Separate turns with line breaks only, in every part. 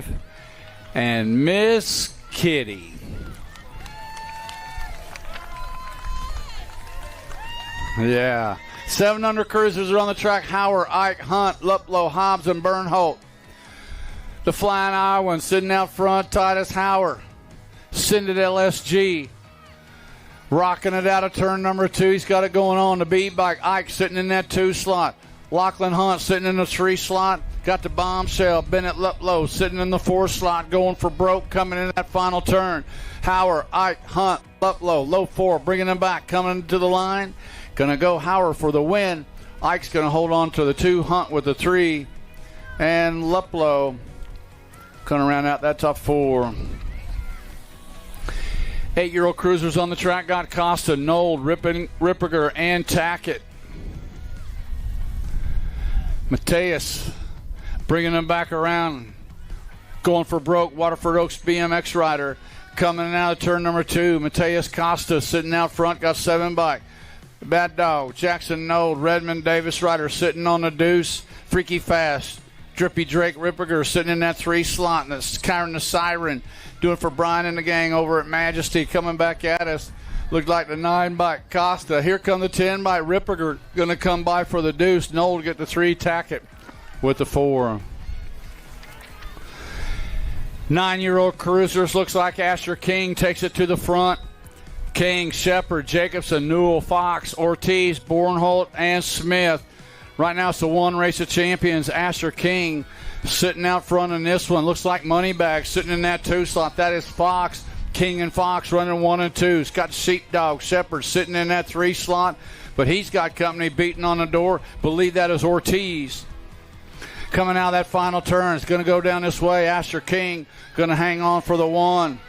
5. And Miss Kitty. Yeah. 7 under cruisers are on the track. Howard, Ike, Hunt, Luplow, Hobbs, and Bernholt. The Flying Iowan sitting out front, Titus Howard. Citadel SG. Rocking it out of turn number 2. He's got it going on. The B-Bike, Ike sitting in that 2 slot. Lachlan Hunt sitting in the 3 slot. Got the Bombshell. Bennett Luplow sitting in the 4 slot, going for broke, coming in that final turn. Howard, Ike, Hunt, Luplow, low 4, bringing them back, coming to the line. Going to go Howard for the win. Ike's going to hold on to the 2, Hunt with the 3. And Luplow going to round out that top 4. 8-year-old cruisers on the track got Costa, Nold, Ripperger, and Tackett. Mateus bringing them back around. Going for broke. Waterford Oaks BMX rider coming out of turn number 2. Mateus Costa sitting out front, got 7 bike. Bad Dog, Jackson Nold, Redmond Davis rider sitting on the deuce. Freaky Fast. Drippy Drake Ripperger sitting in that 3 slot. And that's Kyron the Siren doing for Brian and the gang over at Majesty. Coming back at us. Looked like the 9 bike Costa. Here come the 10 bike Ripperger going to come by for the deuce. Noel get the 3. Tackett with the 4. 9-year-old cruisers. Looks like Asher King takes it to the front. King, Shepard, Jacobson, Newell, Fox, Ortiz, Bornholt, and Smith. Right now it's the 1 race of champions. Asher King sitting out front in this one. Looks like Moneybag sitting in that 2 slot. That is Fox. King and Fox running 1 and 2. He's got Sheepdog, Shepard sitting in that 3 slot. But he's got company beating on the door. Believe that is Ortiz. Coming out of that final turn. It's going to go down this way. Asher King going to hang on for the 1.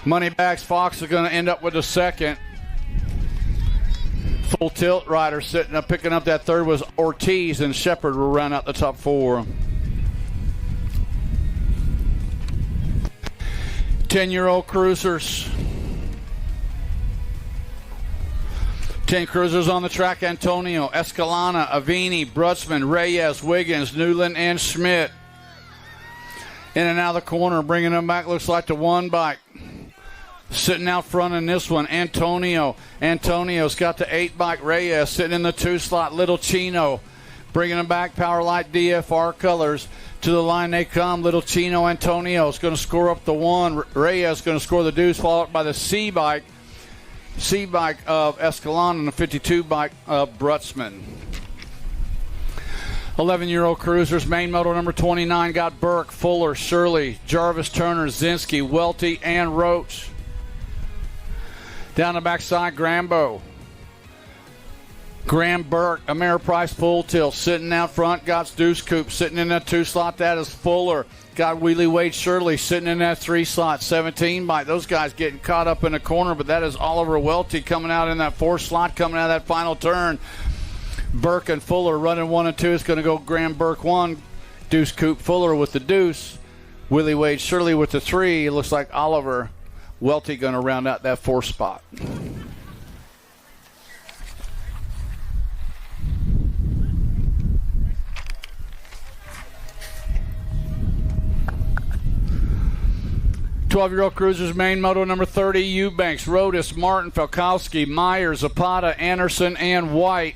Moneybags Fox are going to end up with the 2nd. Full Tilt rider sitting up, picking up that 3rd was Ortiz, and Shepard will round out the top 4. 10-year-old cruisers. 10 cruisers on the track. Antonio, Escalana, Avini, Brutzman, Reyes, Wiggins, Newland, and Schmidt. In and out of the corner, bringing them back. Looks like the 1 bike. Sitting out front in this one, Antonio. Antonio's got the 8 bike. Reyes sitting in the 2 slot. Little Chino bringing them back. Power Light DFR colors. To the line they come. Little Chino Antonio's going to score up the 1. Reyes going to score the deuce, followed by the C bike. C bike of Escalon and the 52 bike of Brutzman. 11-year-old cruisers. Main moto number 29 got Burke, Fuller, Shirley, Jarvis, Turner, Zinski, Welty, and Roach. Down the backside, Grambo. Graham Burke, Ameriprise Full Tilt sitting out front. Got Deuce Coop sitting in that 2 slot. That is Fuller. Got Wheelie Wade Shirley sitting in that 3 slot. 17 bike. Those guys getting caught up in the corner, but that is Oliver Welty coming out in that 4 slot, coming out of that final turn. Burke and Fuller running 1 and 2. It's going to go Graham Burke 1. Deuce Coop Fuller with the deuce. Wheelie Wade Shirley with the 3. It looks like Oliver Welty going to round out that 4 spot. Twelve-year-old cruisers, main moto number 30, Eubanks, Rodas, Martin, Falkowski, Myers, Zapata, Anderson, and White.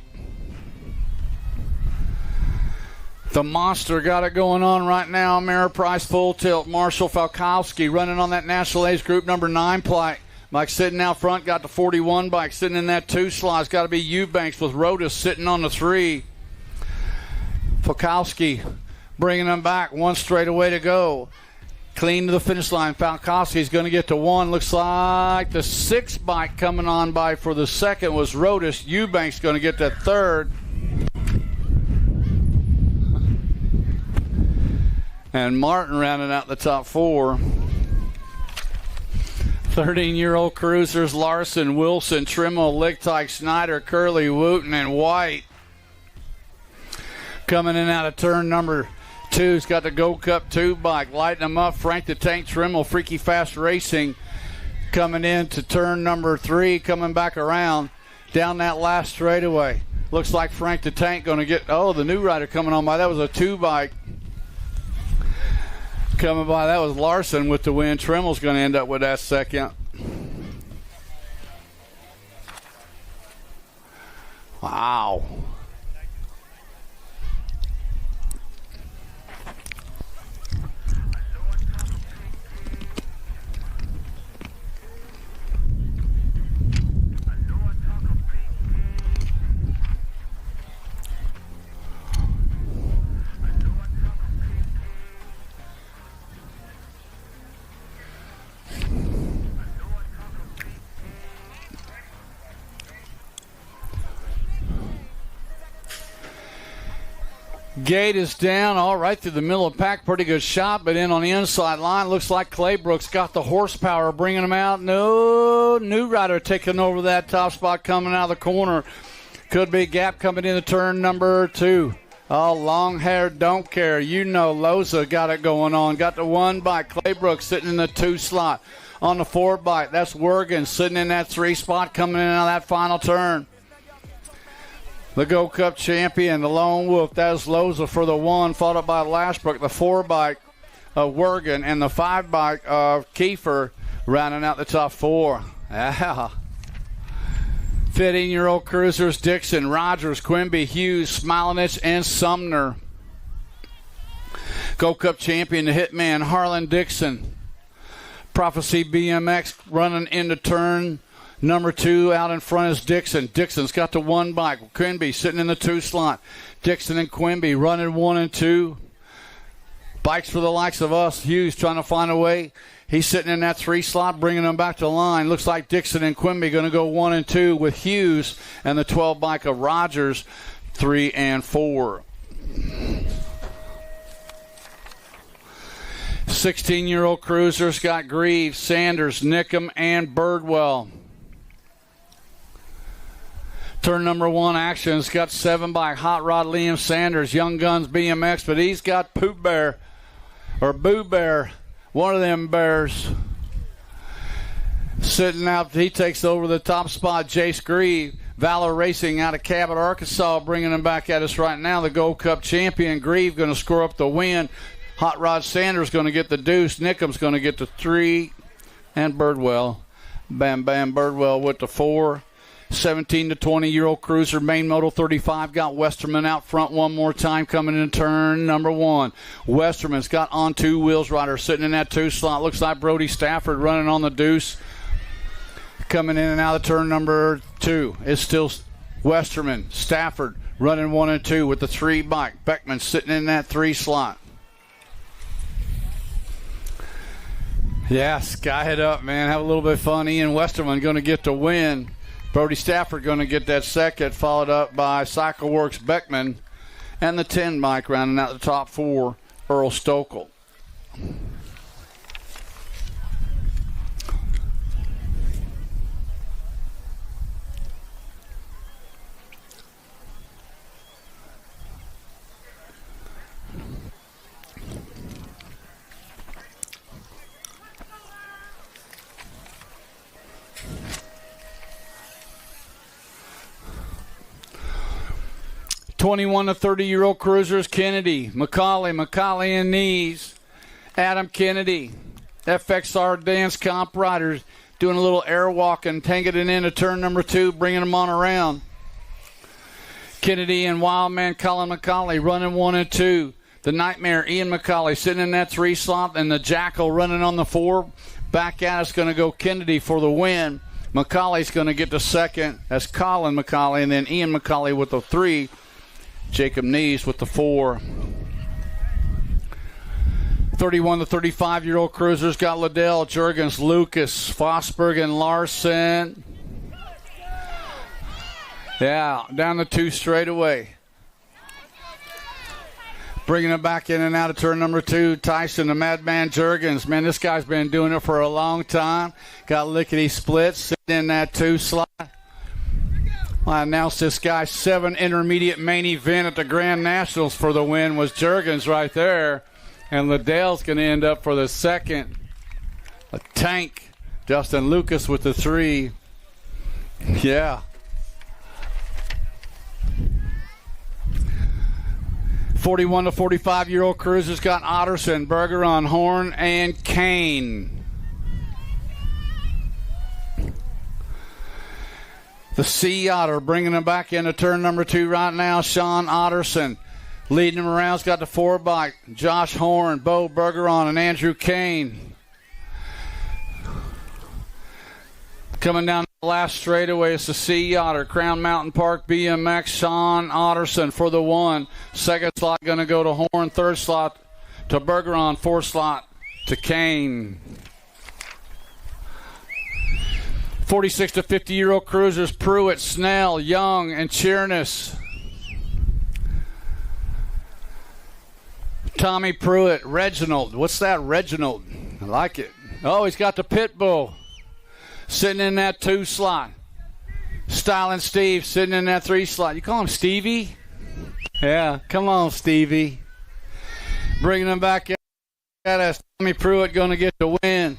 The monster got it going on right now. Ameriprise Full Tilt. Marshall Falkowski running on that National Age Group number 9 plate. Mike sitting out front, got the 41 bike sitting in that 2 slot. It's got to be Eubanks with Rodas sitting on the 3. Falkowski bringing them back. 1 straightaway to go. Clean to the finish line. Falkowski's going to get to 1. Looks like the 6 bike coming on by for the 2nd was Rodas. Eubanks going to get that 3rd. And Martin rounding out the top 4. 13-year-old cruisers, Larson, Wilson, Trimmel, Lichtyke, Snyder, Curley, Wooten, and White. Coming in out of turn number 2. He's got the Gold Cup 2 bike. Lighting them up. Frank the Tank Trimmel, Freaky Fast Racing. Coming into turn number 3, coming back around down that last straightaway. Looks like Frank the Tank going to get, the new rider coming on by. That was a 2 bike. Coming by, that was Larson with the win. Trimmel's going to end up with that second. Wow. Gate is down all right through the middle of the pack. Pretty good shot, but in on the inside line. Looks like Claybrook's got the horsepower bringing him out. No, New Rider taking over that top spot coming out of the corner. Could be Gap coming into turn number 2. Oh, long hair, don't care. You know Loza got it going on. Got the 1 bike. Claybrook sitting in the 2 slot. On the 4 bike, that's Wergen sitting in that 3 spot coming in on that final turn. The Gold Cup champion, the Lone Wolf, that's Loza for the 1, followed up by Lashbrook, the 4 bike of Wergen, and the 5 bike of Kiefer rounding out the top 4. Yeah. 15-year-old cruisers, Dixon, Rogers, Quimby, Hughes, Smilinich, and Sumner. Gold Cup champion, the Hitman, Harlan Dixon. Prophecy BMX running into turn number 2. Out in front is Dixon. Dixon's got the 1 bike. Quimby sitting in the 2 slot. Dixon and Quimby running 1 and 2. Bikes for the likes of us. Hughes trying to find a way. He's sitting in that 3 slot, bringing them back to line. Looks like Dixon and Quimby going to go 1 and 2 with Hughes and the 12 bike of Rogers 3 and 4. 16-year-old cruisers got Greaves, Sanders, Nickham, and Birdwell. Turn number 1 action's got 7 bike Hot Rod Liam Sanders, Young Guns BMX, but he's got Poop Bear or Boo Bear, one of them bears. Sitting out, he takes over the top spot. Jace Grieve, Valor Racing out of Cabot, Arkansas, bringing him back at us right now. The Gold Cup champion, Grieve, going to score up the win. Hot Rod Sanders going to get the deuce. Nickham's going to get the 3. And Birdwell. Bam, bam, Birdwell with the 4. 17 to 20-year-old cruiser, main moto 35, got Westerman out front one more time coming in turn number 1. Westerman's got on 2 wheels rider sitting in that 2 slot. Looks like Brody Stafford running on the deuce. Coming in and out of turn number 2 is still Westerman. Stafford running 1 and 2 with the 3 bike. Beckman sitting in that 3 slot. Yeah, sky it up, man. Have a little bit of fun. Ian Westerman going to get the win. Brody Stafford going to get that second, followed up by CycleWorks Beckman. And the 10 bike rounding out the top 4, Earl Stokel. (21 to 30-year-old cruisers, Kennedy, McCauley and Knees, Adam Kennedy, FXR dance comp riders doing a little airwalk and taking it into turn number 2, bringing them on around. Kennedy and Wildman Colin McCauley running 1 and 2. The Nightmare Ian McCauley sitting in that 3 slot, and the Jackal running on the 4. Back at us going to go Kennedy for the win. McCauley's going to get the second. That's Colin McCauley, and then Ian McCauley with the 3. Jacob Nees with the 4. 31 to 35-year-old cruisers got Liddell, Jurgens, Lucas, Fosberg, and Larson. Yeah, down the 2 straight away. Bringing it back in and out of turn number 2, Tyson, the Madman Jurgens. Man, this guy's been doing it for a long time. Got lickety splits sitting in that 2 slot. I announced this guy's 7 intermediate main event at the Grand Nationals for the win was Jurgens right there. And Liddell's going to end up for the second. A tank. Justin Lucas with the 3. Yeah. 41 to 45-year-old cruisers got Otterson, Bergeron, Horn, and Kane. The Sea Otter bringing him back into turn number 2 right now. Sean Otterson leading him around. He's got the 4-bike. Josh Horn, Bo Bergeron, and Andrew Kane. Coming down the last straightaway, it's the Sea Otter, Crown Mountain Park BMX, Sean Otterson for the 1. Second slot going to go to Horn. Third slot to Bergeron. Fourth slot to Kane. 46 to 50-year-old cruisers, Pruitt, Snell, Young, and Cheerness. Tommy Pruitt, Reginald. What's that, Reginald? I like it. Oh, he's got the pit bull sitting in that 2 slot. Styling Steve sitting in that 3 slot. You call him Stevie? Yeah, come on, Stevie. Bringing him back at us. Tommy Pruitt going to get the win.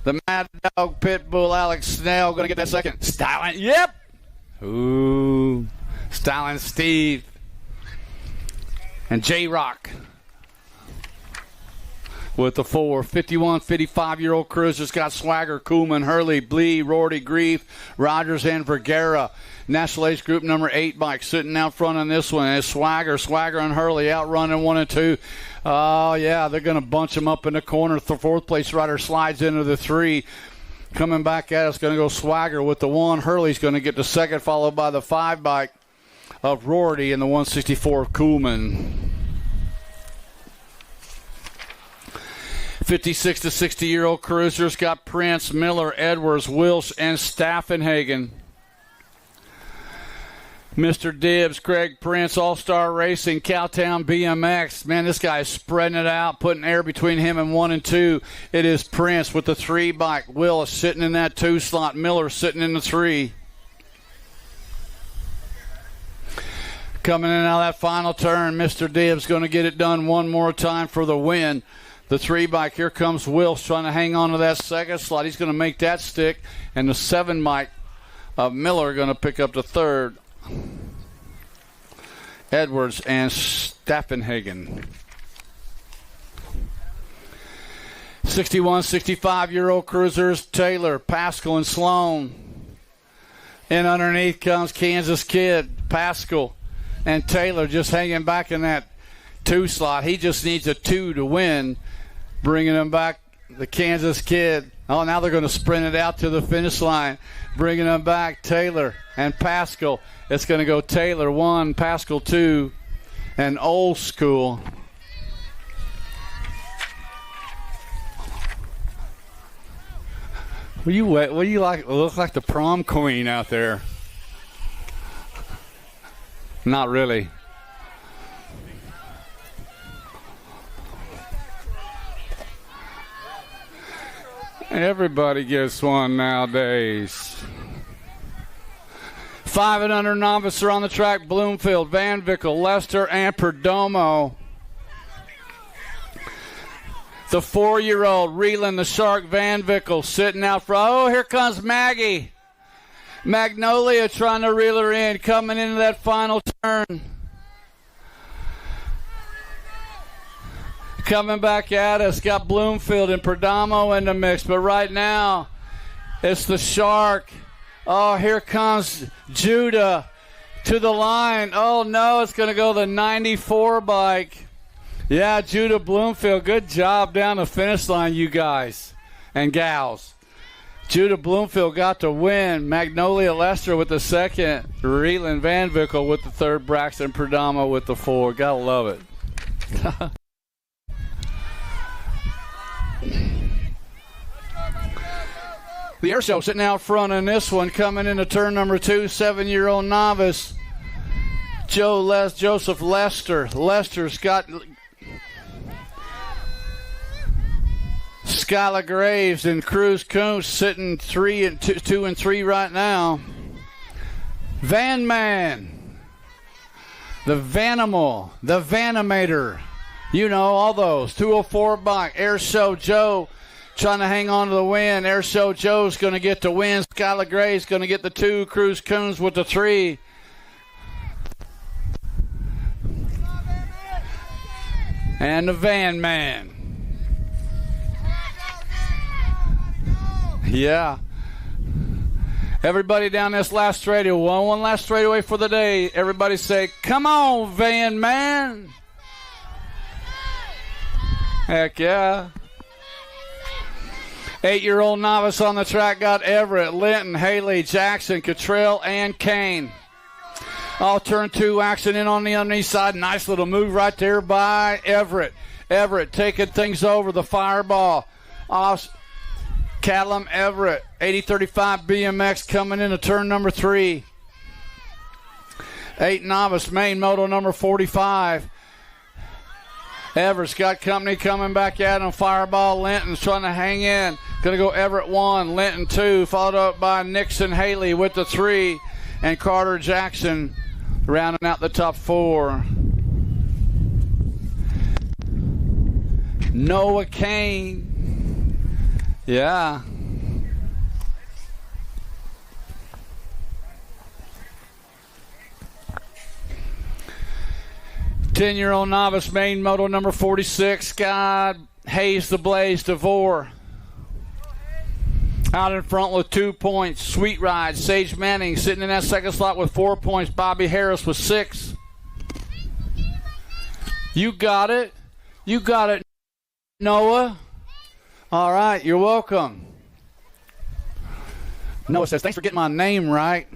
The Mad Dog Pitbull, Alex Snell, going to get that second. Styling, yep. Ooh, Styling Steve. And J-Rock with the 4. 51, 55-year-old cruisers got Swagger, Kuhlman, Hurley, Blee, Rorty, Grief, Rogers, and Vergara. National Age Group number 8 bike sitting out front on this one. And it's Swagger, and Hurley outrunning 1 and 2. Oh, yeah, they're going to bunch them up in the corner. The 4th place rider slides into the 3. Coming back at us, going to go Swagger with the 1. Hurley's going to get the 2nd, followed by the 5 bike of Rorty and the 164 of Kuhlman. 56 to 60-year-old cruisers got Prince, Miller, Edwards, Wilsh, and Staffenhagen. Mr. Dibbs, Craig Prince, All-Star Racing, Cowtown BMX. Man, this guy is spreading it out, putting air between him and 1 and 2. It is Prince with the 3 bike. Willis sitting in that 2 slot. Miller sitting in the 3. Coming in out of that final turn, Mr. Dibbs going to get it done one more time for the win. The 3 bike, here comes Wills trying to hang on to that 2nd slot. He's going to make that stick. And the 7 bike of Miller going to pick up the 3rd. Edwards and Staffenhagen. 61, 65-year-old cruisers, Taylor, Pascal, and Sloan. And underneath comes Kansas Kid, Pascal, and Taylor just hanging back in that 2 slot. He just needs a 2 to win. Bringing him back, the Kansas Kid. Oh, now they're going to sprint it out to the finish line. Bringing him back, Taylor and Pascal. It's going to go Taylor 1, Pascal 2, and Old School. What do you like? Look like the prom queen out there. Not really. Everybody gets one nowadays. 5 and under novice are on the track. Bloomfield, Van Vickle, Lester, and Perdomo. The 4-year-old reeling the Shark, Van Vickle, sitting out front. Oh, here comes Maggie. Magnolia trying to reel her in, coming into that final turn. Coming back at us, got Bloomfield and Perdomo in the mix, but right now it's the Shark. Oh, here comes Judah to the line. Oh, no, it's going to go the 94 bike. Yeah, Judah Bloomfield, good job down the finish line, you guys and gals. Judah Bloomfield got the win. Magnolia Lester with the 2nd. Reeland Van Vickle with the 3rd. Braxton Perdomo with the 4. Gotta love it. The air show sitting out front in this one, coming into turn number 2, 7-year-old novice, Joseph Lester. Lester's got Skylar Graves and Cruz Coons sitting 2 and 3 right now. Van Man, the Vanimal, the Vanimator, you know, all those. 204 bike, Air Show Joe trying to hang on to the win. Air Show Joe's going to get the win. Skylar Gray's going to get the 2. Cruz Coons with the 3. And the van man. Yeah. Everybody down this last straightaway. One last straightaway for the day. Everybody say, come on, van man. Heck yeah. 8-year-old novice on the track got Everett, Linton, Haley, Jackson, Cottrell, and Kane. All turn 2 action in on the underneath side. Nice little move right there by Everett. Everett taking things over the fireball. Callum Everett, 80-35 BMX coming into turn number 3. 8 novice, main moto number 45. Everett's got company coming back at him. Fireball, Linton's trying to hang in. Going to go Everett 1, Linton 2, followed up by Nixon Haley with the 3, and Carter Jackson rounding out the top 4. Noah Kane. Yeah. Ten-year-old novice main moto number 46, God Hayes the Blaze DeVore. Out in front with 2 points. Sweet Ride, Sage Manning sitting in that second slot with 4 points. Bobby Harris with 6. You got it. You got it, Noah. All right, you're welcome. Noah says, thanks for getting my name right.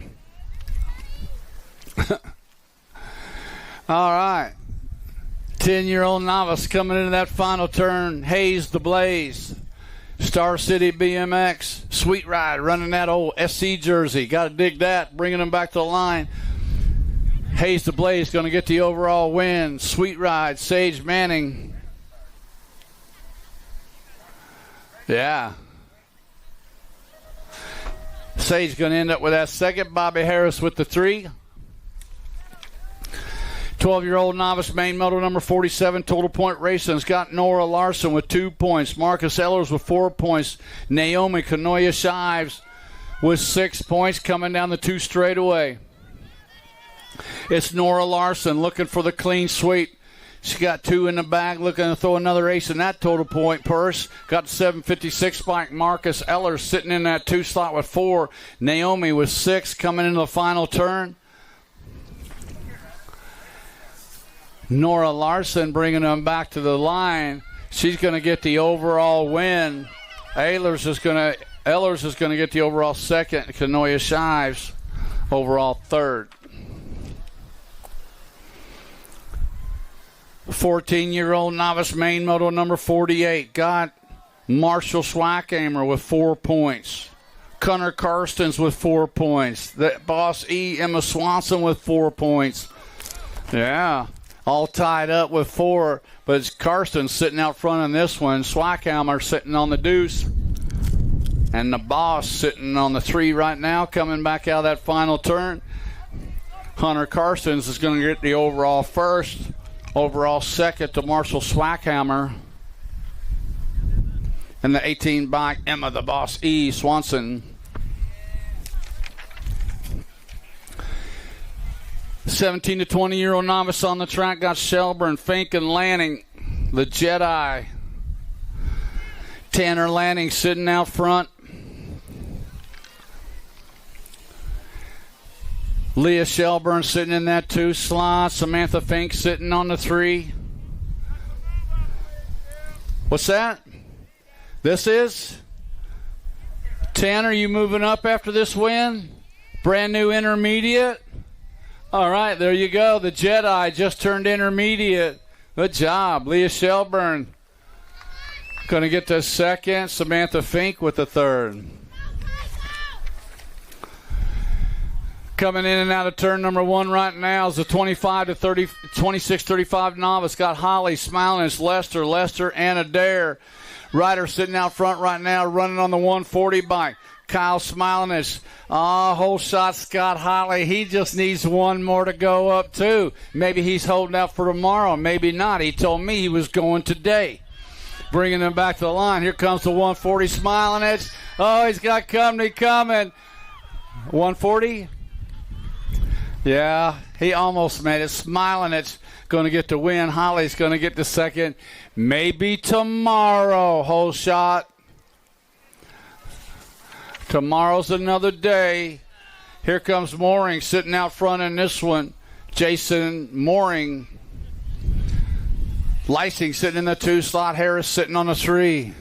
All right. 10-year-old novice coming into that final turn. Hayes the Blaze. Star City BMX. Sweet Ride running that old SC jersey. Got to dig that. Bringing them back to the line. Hayes the Blaze going to get the overall win. Sweet Ride. Sage Manning. Yeah. Sage going to end up with that second. Bobby Harris with the 3. 12-year-old novice main moto number 47, Total Point Racing's got Nora Larson with 2 points. Marcus Ellers with 4 points. Naomi Kanoya Shives with 6 points coming down the 2 straightaway. It's Nora Larson looking for the clean sweep. She got 2 in the bag, looking to throw another ace in that total point purse. Got 756 spike. Marcus Ellers sitting in that 2 slot with 4. Naomi with 6 coming into the final turn. Nora Larson bringing them back to the line. She's going to get the overall win. Ehlers is going to get the overall second. Kanoya Shives overall third. 14-year-old novice main moto number 48 got Marshall Schwackhamer with 4 points. Connor Karstens with 4 points. The Boss E, Emma Swanson with 4 points. Yeah. All tied up with 4, but it's Karsten sitting out front on this one. Schwackhammer sitting on the deuce. And the Boss sitting on the 3 right now, coming back out of that final turn. Hunter Karstens is going to get the overall first. Overall second to Marshall Schwackhammer. And the 18 bike, Emma the Boss E. Swanson. 17 to 20-year-old novice on the track got Shelburne, Fink, and Lanning, the Jedi. Tanner Lanning sitting out front. Leah Shelburne sitting in that 2 slot. Samantha Fink sitting on the 3. What's that? This is? Tanner, you moving up after this win? Brand new intermediate? All right, there you go. The Jedi just turned intermediate. Good job. Leah Shelburne going to get the second. Samantha Fink with the third. Coming in and out of turn number 1 right now is the 26-35 novice. Got Holly smiling. It's Lester, and Adair. Ryder sitting out front right now, running on the 140 bike. Kyle smiling as whole shot Scott Holly. He just needs 1 more to go up too. Maybe he's holding out for tomorrow. Maybe not. He told me he was going today. Bringing him back to the line. Here comes the 140 smiling edge. Oh, he's got company coming. 140. Yeah, he almost made it. Smiling, it's going to get the win. Holly's going to get the second. Maybe tomorrow, whole shot. Tomorrow's another day. Here comes Mooring sitting out front in this one. Jason Mooring. Lysing sitting in the 2 slot. Harris sitting on the 3.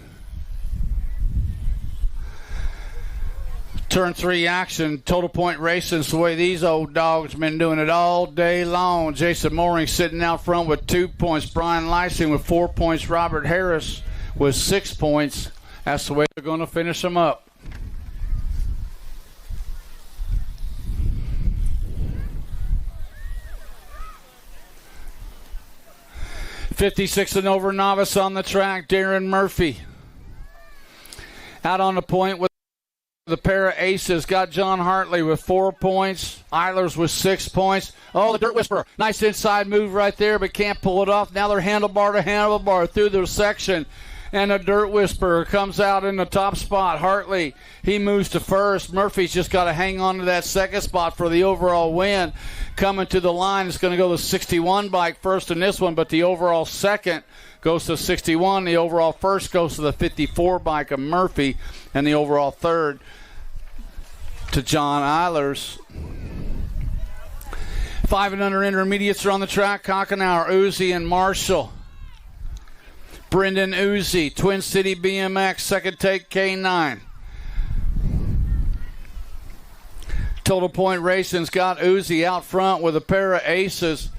Turn 3 action. Total point racing. It's the way these old dogs been doing it all day long. Jason Mooring sitting out front with 2 points. Brian Lysing with 4 points. Robert Harris with 6 points. That's the way they're going to finish them up. .56 and over novice on the track, Darren Murphy. Out on the point with the pair of aces. Got John Hartley with 4 points. Eilers with 6 points. Oh, the Dirt Whisperer. Nice inside move right there, but can't pull it off. Now they're handlebar to handlebar through the section. And the Dirt Whisperer comes out in the top spot. Hartley, he moves to first. Murphy's just got to hang on to that second spot for the overall win. Coming to the line, it's going to go the 61 bike first in this one, but the overall second goes to 61. The overall first goes to the 54 bike of Murphy, and the overall third to John Eilers. 5 and under intermediates are on the track. Kochenauer, Uzi, and Marshall. Brendan Uzi, Twin City BMX, second take K9. Total point racing's got Uzi out front with a pair of aces.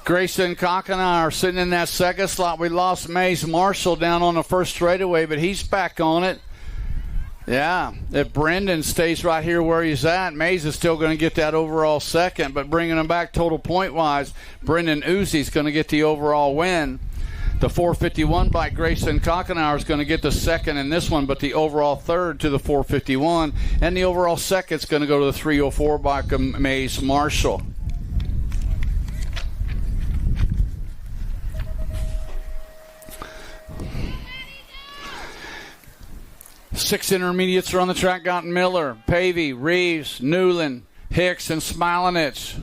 Grayson Kochenauer sitting in that second slot. We lost Mays Marshall down on the first straightaway, but he's back on it. Yeah, if Brendan stays right here where he's at, Mays is still going to get that overall second, but bringing him back total point-wise, Brendan Uzi's going to get the overall win. The 451 by Grayson Kochenauer is going to get the second in this one, but the overall third to the 451, and the overall second is going to go to the 304 by Mays Marshall. Six intermediates are on the track. Got Miller, Pavey, Reeves, Newland, Hicks, and Smilanich.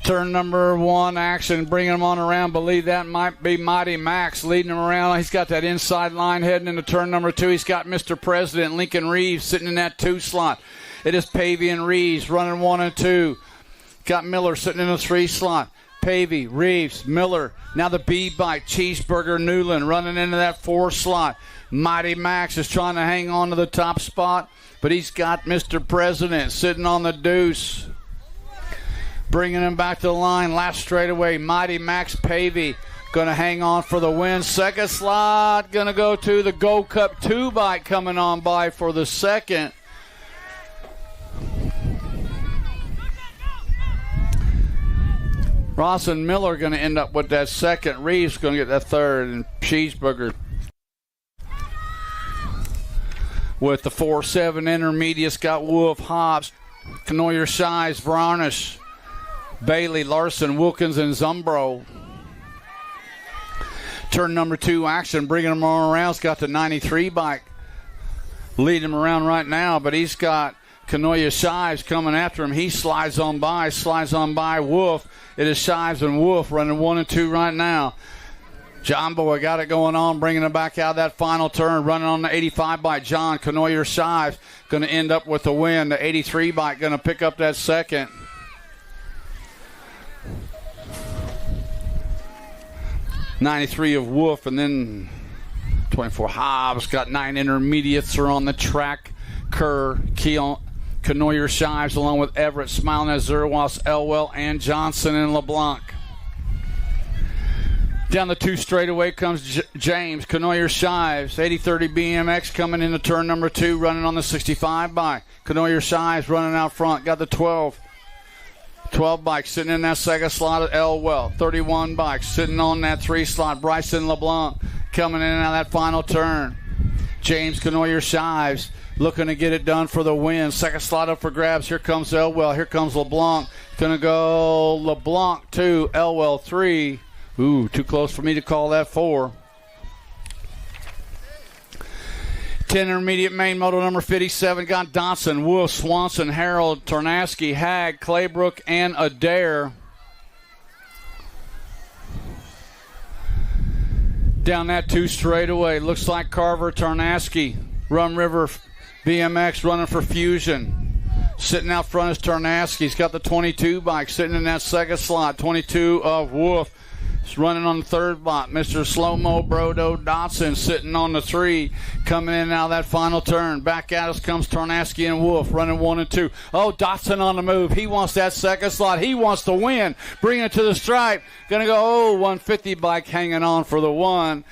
Turn number 1 action, bringing him on around. Believe that might be Mighty Max leading him around. He's got that inside line heading into turn number 2. He's got Mr. President, Lincoln Reeves, sitting in that 2 slot. It is Pavey and Reeves running 1 and 2. Got Miller sitting in the 3 slot. Pavey, Reeves, Miller. Now the B bike, Cheeseburger, Newland running into that 4 slot. Mighty Max is trying to hang on to the top spot, but he's got Mr. President sitting on the deuce. Bringing him back to the line, last straightaway, Mighty Max Pavey going to hang on for the win. Second slot going to go to the Gold Cup 2 bike coming on by for the second. Ross and Miller going to end up with that second. Reeves going to get that third, and Cheeseburger with the 4-7 intermediates. Got Wolf, Hobbs, Knoyer, Shives, Varnish, Bailey, Larson, Wilkins, and Zumbro. Turn number 2 action, bringing him all around. He's got the 93 bike leading him around right now, but he's got Knoyer Shives coming after him. He slides on by Wolf. It is Shives and Wolf running 1 and 2 right now. John Boy got it going on, bringing it back out of that final turn, running on the 85 bike. John Knoyer Shives going to end up with the win. The 83 bike going to pick up that second. '93 of Wolf, and then 24 Hobbs. Got 9 intermediates are on the track. Kerr, Keon, Knoyer Shives, along with Everett, Smiling, Zerwas, Elwell, and Johnson and LeBlanc. Down the 2 straightaway comes James, Knoyer Shives, 80-30 BMX coming into turn number 2, running on the 65 bike. Knoyer Shives running out front, got the 12 bike sitting in that second slot at Elwell. 31 bike sitting on that 3 slot. Bryson LeBlanc coming in and out of that final turn. James Knoyer Shives looking to get it done for the win. Second slot up for grabs. Here comes Elwell. Here comes LeBlanc. Going to go LeBlanc 2, Elwell 3. Ooh, too close for me to call that 4. 10 intermediate main moto number 57 got Dotson, Wolf, Swanson, Harold, Tornaski, Hag, Claybrook, and Adair. Down that 2 straightaway, looks like Carver, Tornaski, Rum River BMX running for Fusion. Sitting out front is Tornaski. He's got the 22 bike sitting in that second slot. 22 of Wolf. He's running on the third block. Mr. Slow-Mo Brodo Dotson sitting on the 3. Coming in and out of that final turn. Back at us comes Tornaski and Wolf running 1 and 2. Oh, Dotson on the move. He wants that second slot. He wants to win. Bring it to the stripe. Going to go, 150 bike hanging on for the 1.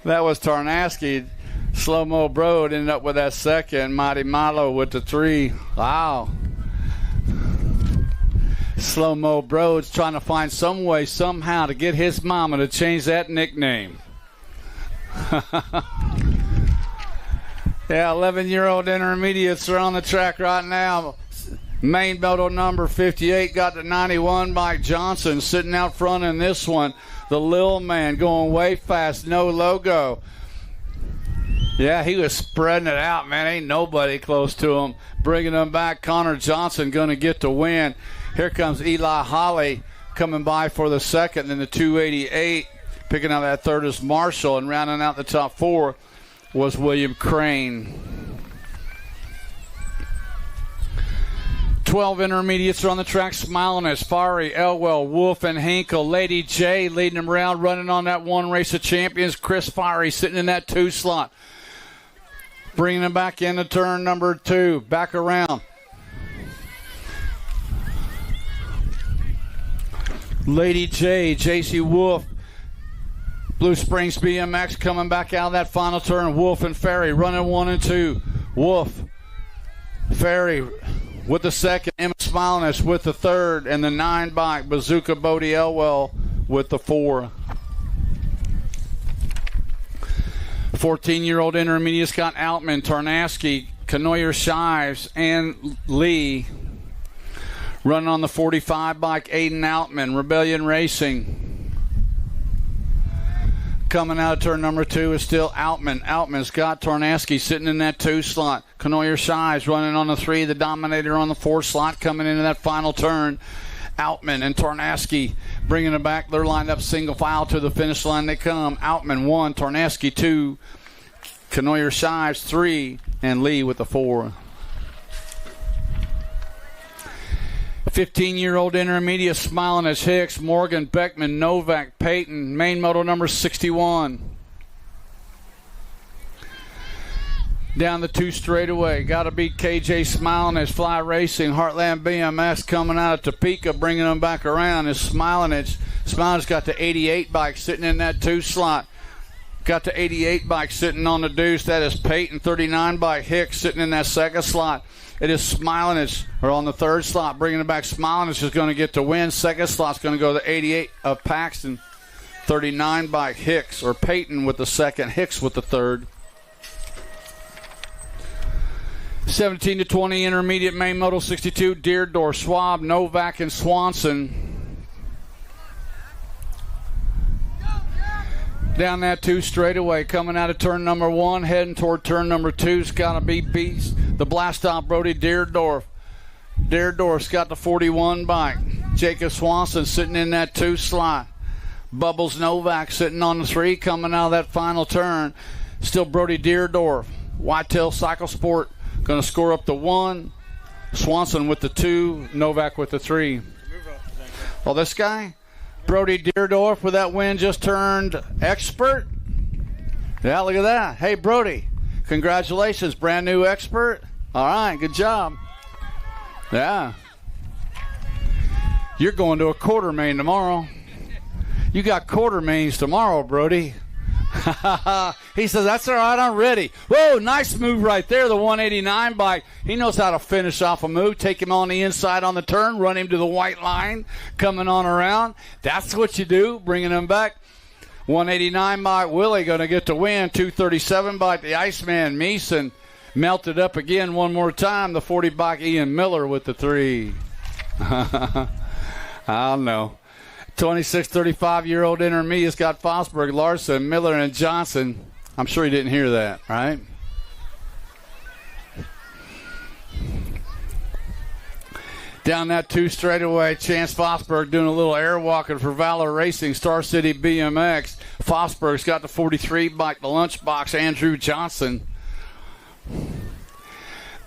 That was Tornaski. Slow-Mo Broad ended up with that second. Mighty Milo with the 3. Wow. Slow-Mo Broad's trying to find some way, somehow, to get his mama to change that nickname. Yeah, 11-year-old intermediates are on the track right now. Main moto number 58 got the 91 Mike Johnson sitting out front in this one. The Lil Man going way fast, no logo. Yeah, he was spreading it out, man. Ain't nobody close to him. Bringing them back, Connor Johnson going to get the win. Here comes Eli Holly coming by for the second. Then the 288. Picking out that third is Marshall. And rounding out the top 4 was William Crane. 12 intermediates are on the track. Smiling as Fari, Elwell, Wolf, and Hinkle. Lady J leading them around, running on that 1 race of champions. Chris Fari sitting in that 2 slot. Bringing them back into turn number 2. Back around. Lady J, J.C. Wolf, Blue Springs BMX coming back out of that final turn. Wolf and Ferry running 1 and 2. Wolf, Ferry with the second. Emma Smileness with the third. And the 9 bike, Bazooka Bodie Elwell with the 4. 14-year-old intermediate Scott Altman, Tarnaski, Canoyer Shives, and Lee. Running on the 45 bike, Aiden Altman, Rebellion Racing. Coming out of turn number 2 is still Altman. Altman's got Tornaski sitting in that 2 slot. Canoyer Shives running on the 3, the Dominator on the 4 slot coming into that final turn. Altman and Tornaski bringing it back. They're lined up single file to the finish line they come. Altman 1, Tornaski 2, Canoyer Shives 3, and Lee with the 4. 15-year-old intermediate smiling as Hicks, Morgan, Beckman, Novak, Payton, main moto number 61. Down the 2 straightaway. Got to beat KJ Smiling as Fly Racing. Heartland BMS coming out of Topeka, bringing them back around is Smiling. Smiling's got the 88 bike sitting in that 2 slot. Got the 88 bike sitting on the deuce. That is Peyton. 39 bike Hicks sitting in that 2nd slot. It is Smilinich, or on the 3rd slot, bringing it back. Smilinich is going to get the win. 2nd slot's going to go to the 88 of Paxton. 39 bike Hicks, or Peyton with the 2nd, Hicks with the 3rd. 17 to 20 intermediate main moto 62, Deerdorf, Schwab, Novak, and Swanson. Down that 2 straightaway, coming out of turn number 1, heading toward turn number 2. It's got to be Beast. The blast off Brody Deerdorf. Deerdorf's got the 41 bike. Jacob Swanson sitting in that 2 slot. Bubbles Novak sitting on the 3, coming out of that final turn. Still Brody Deerdorf. Whitetail Cycle Sport going to score up the 1. Swanson with the 2. Novak with the 3. Well, this guy, Brody Deerdorf, with that win, just turned expert. Yeah, look at that. Hey, Brody, congratulations, brand new expert. All right, good job. Yeah. You're going to a quarter main tomorrow. You got quarter mains tomorrow, Brody. He says, that's all right, I'm ready. Whoa, nice move right there, the 189 bike. He knows how to finish off a move, take him on the inside on the turn, run him to the white line, coming on around. That's what you do, bringing him back. 189 bike, Willie going to get the win. 237 bike, the Iceman, Meeson. Melted up again one more time. The 40 bike, Ian Miller with the 3. I don't know. 26, 35-year-old intermediate's got Fosberg, Larson, Miller, and Johnson. I'm sure he didn't hear that, right? Down that 2 straightaway, Chance Fosberg doing a little air walking for Valor Racing, Star City BMX. Fosberg's got the 43 bike, the lunchbox, Andrew Johnson.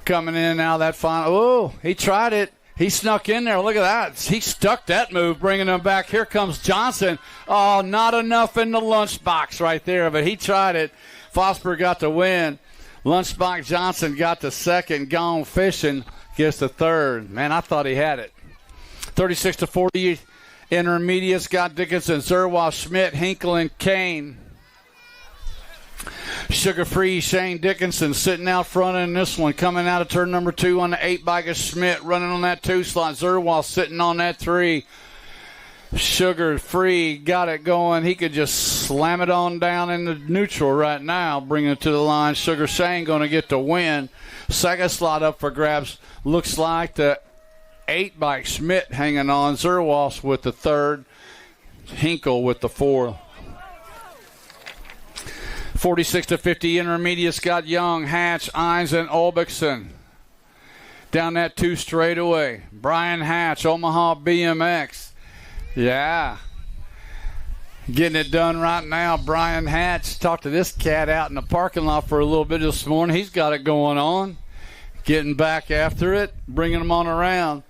Coming in now, that final. Oh, he tried it. He snuck in there. Look at that. He stuck that move, bringing him back. Here comes Johnson. Oh, not enough in the lunchbox right there, but he tried it. Fosberg got the win. Lunchbox Johnson got the second. Gone fishing gets the third. Man, I thought he had it. 36-40. Intermediate, Scott Dickinson, Zerwa, Schmidt, Hinkle, and Kane. Sugar-free Shane Dickinson sitting out front in this one. Coming out of turn number 2 on the 8 bike is Schmidt running on that 2 slot. Zerwa sitting on that 3. Sugar-free got it going. He could just slam it on down in the neutral right now, bringing it to the line. Sugar Shane going to get the win. Second slot up for grabs. Looks like the 8 bike Schmidt hanging on. Zerwas with the 3rd. Hinkle with the 4th. 46-50 intermediate, Scott Young, Hatch, Ines, and Olbixson. Down that 2 straightaway. Brian Hatch, Omaha BMX. Yeah. Getting it done right now. Brian Hatch talked to this cat out in the parking lot for a little bit this morning. He's got it going on. Getting back after it, bringing them on around.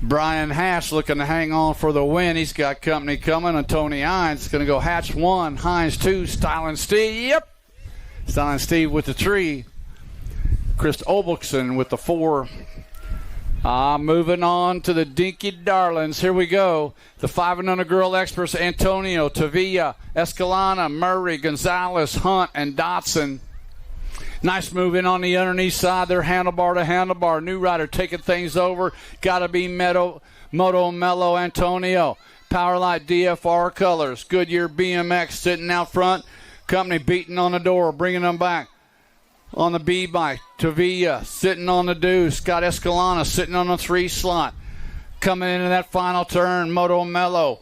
Brian Hatch looking to hang on for the win. He's got company coming. And Tony Hines is going to go Hatch 1, Hines 2, Styling Steve. Yep. Styling Steve with the 3. Chris Olbixson with the 4. Moving on to the Dinky Darlings. Here we go. The 5 and under girl experts, Antonio, Tavilla, Escalana, Murray, Gonzalez, Hunt, and Dotson. Nice move in on the underneath side. They're handlebar to handlebar. New rider taking things over. Got to be Moto Mello Antonio. Powerlight DFR colors. Goodyear BMX sitting out front. Company beating on the door, bringing them back. On the B bike, Tavilla sitting on the deuce. Got Escalana sitting on the 3 slot. Coming into that final turn, Moto Mello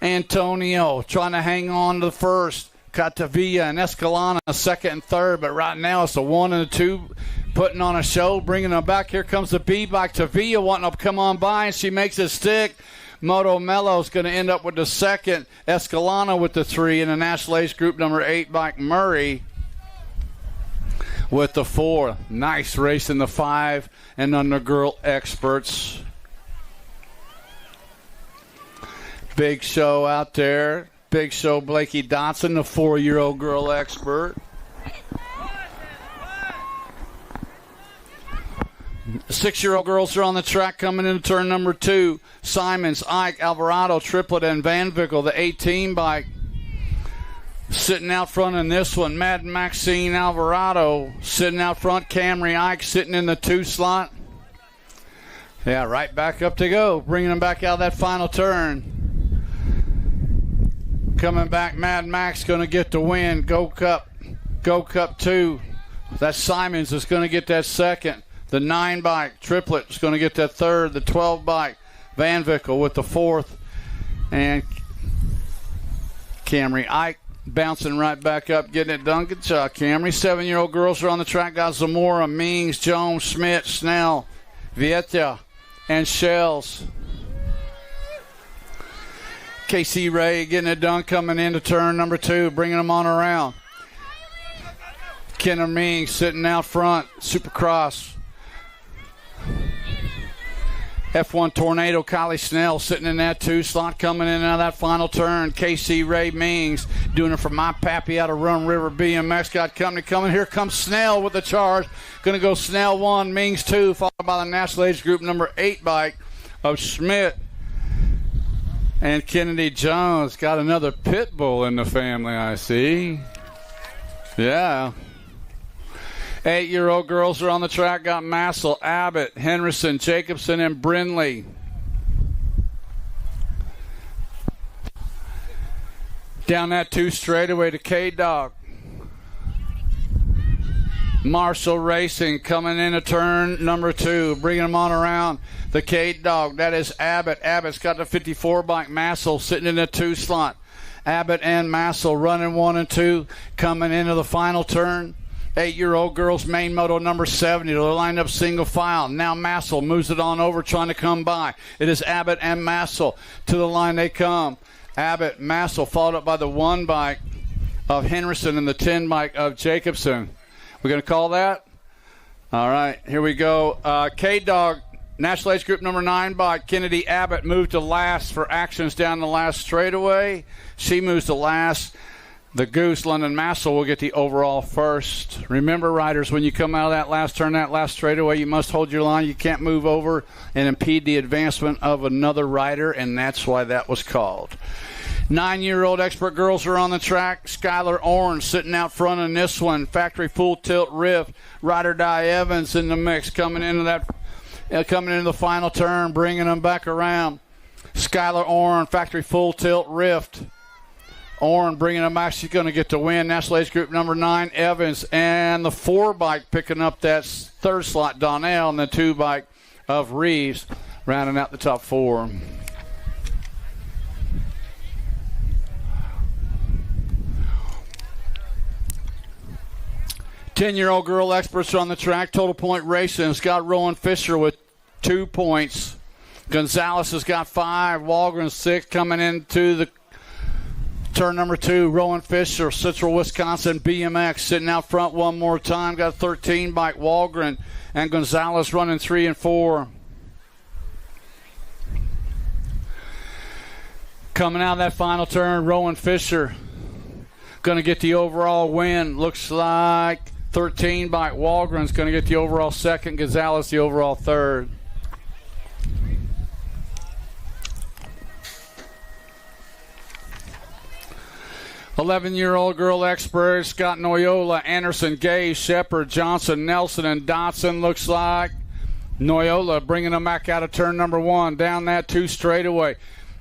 Antonio trying to hang on to the first. Got Tavilla and Escalana 2nd and 3rd, but right now it's the 1 and the 2 putting on a show, bringing them back. Here comes the B bike. Tavilla wanting to come on by, and she makes it stick. Moto Mello's going to end up with the 2nd. Escalana with the 3, and the National Ace Group number 8 bike Murray with the 4. Nice race in the 5 and under girl experts. Big show out there. Big show Blakey Dotson, the 4-year-old girl expert. 6-year-old girls are on the track coming into turn number 2. Simons, Ike, Alvarado, Triplet, and Van Vickle, the 18 bike. Sitting out front in this one, Mad Maxine Alvarado sitting out front. Camry Ike sitting in the 2 slot. Yeah, right back up to go, bringing them back out of that final turn. Coming back, Mad Max going to get the win. Go Cup 2. That Simons is going to get that 2nd. The 9 bike, Triplet, is going to get that 3rd. The 12 bike, Van Vickle with the 4th. And Camry Ike bouncing right back up, getting it done. Good job, Camry. 7-year-old girls are on the track. Got Zamora, Mings, Jones, Schmidt, Snell, Vieta, and Shells. KC Ray getting it done, coming into turn number 2, bringing them on around. Kenner Mings sitting out front, Supercross. F1 Tornado, Kylie Snell sitting in that 2 slot, coming in out of that final turn. KC Ray Mings doing it for my pappy out of Rum River BMX. Got company coming. Here comes Snell with the charge. Going to go Snell 1, Mings 2, followed by the National Age Group number 8 bike of Schmidt. And Kennedy Jones got another pit bull in the family, I see. Yeah. 8-year-old girls are on the track. Got Massel, Abbott, Henderson, Jacobson, and Brindley. Down that 2 straightaway to K-Dog. Marshall Racing coming into turn number 2, bringing them on around. The K-Dog, that is Abbott. Abbott's got the 54 bike. Massel sitting in the 2 slot. Abbott and Massel running 1 and 2, coming into the final turn. 8-year-old girls main moto number 70. They're lined up single file. Now Massel moves it on over, trying to come by. It is Abbott and Massel. To the line they come. Abbott, Massel, followed up by the 1 bike of Henderson and the 10 bike of Jacobson. We're going to call that? All right, here we go. K-Dog, National Age Group number 9 bike, Kennedy Abbott, moved to last for actions down the last straightaway. She moves to last. The Goose, London Massel, will get the overall first. Remember, riders, when you come out of that last turn, that last straightaway, you must hold your line. You can't move over and impede the advancement of another rider, and that's why that was called. 9-year-old expert girls are on the track. Skylar Orange sitting out front in this one. Factory Full Tilt Rift. Ride or Die Evans in the mix, coming into the final turn, bringing them back around. Skylar Orange, Factory Full Tilt Rift. Oren bringing them back. She's going to get the win. National Age Group number 9, Evans. And the 4 bike picking up that third slot, Donnell, and the 2 bike of Reeves, rounding out the top 4. Ten-year-old girl experts are on the track. Total point racing. It's got Rowan Fisher with 2 points. Gonzalez has got 5. Walgren 6 coming into the turn number 2, Rowan Fisher, Central Wisconsin BMX, sitting out front one more time. Got 13 bike Walgren, and Gonzalez running 3 and 4. Coming out of that final turn, Rowan Fisher going to get the overall win. Looks like 13 bike Walgren's going to get the overall second. Gonzalez the overall third. Eleven-year-old girl experts, Scott Noyola, Anderson, Gay, Shepard, Johnson, Nelson, and Dotson. Looks like Noyola bringing them back out of turn number 1. Down that 2 straightaway.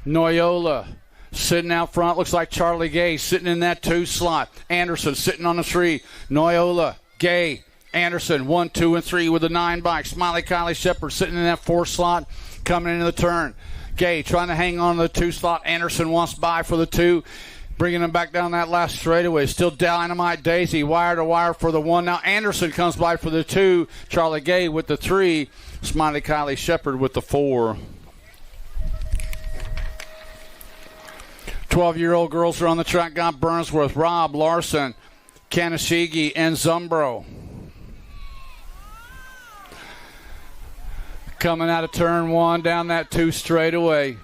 Noyola sitting out front. Looks like Charlie Gay sitting in that 2 slot. Anderson sitting on the 3. Noyola, Gay, Anderson, 1, 2, and 3 with the 9 bike. Smiley Kylie Shepard sitting in that 4 slot, coming into the turn. Gay trying to hang on to the 2 slot. Anderson wants by for the 2. Bringing them back down that last straightaway. Still Dynamite Daisy, wire to wire for the 1. Now Anderson comes by for the 2. Charlie Gay with the 3. Smiley Kylie Shepard with the 4. 12-year-old girls are on the track. Got Burnsworth, Robb, Larson, Kanashigi, and Zumbro. Coming out of turn 1 down that 2 straightaway.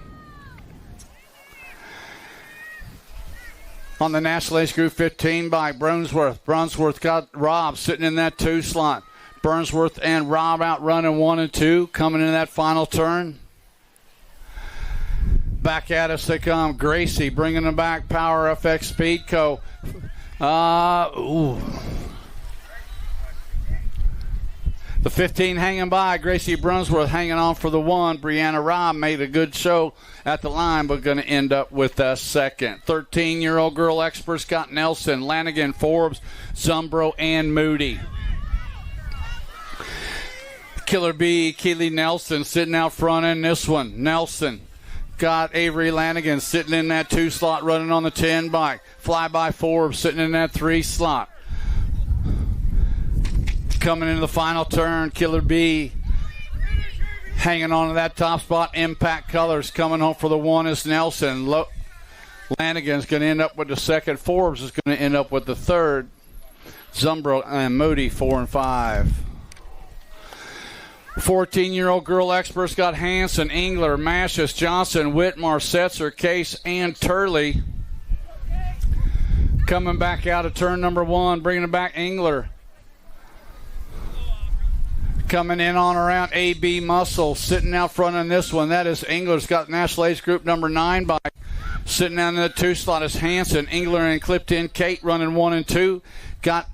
On the National Age Group 15 by Brunsworth. Brunsworth got Robb sitting in that 2 slot. Burnsworth and Robb out running 1 and 2, coming in that final turn. Back at us they come. Gracie bringing them back. Power FX Speedco. The 15 hanging by. Gracie Brunsworth hanging on for the 1. Brianna Robb made a good show at the line, but going to end up with a second. 13-year-old girl experts got Nelson, Lanigan, Forbes, Zumbro, and Moody. Killer B, Keely Nelson sitting out front in this one. Nelson got Avery Lanigan sitting in that 2 slot, running on the 10 bike. Flyby Forbes sitting in that 3 slot. Coming into the final turn, Killer B hanging on to that top spot. Impact Colors coming home for the 1 is Nelson. Lanigan's going to end up with the second. Forbes is going to end up with the third. Zumbro and Moody 4 and 5. 14-year-old girl experts got Hanson, Engler, Mashis, Johnson, Whitmar, Setzer, Case, and Turley. Coming back out of turn number 1, bringing it back Engler. Coming in on around AB Muscle, sitting out front on this one. That is Engler's got National Age Group number 9 bike. Sitting down in the 2 slot is Hanson, Engler, and clipped in Kate running 1 and 2. Got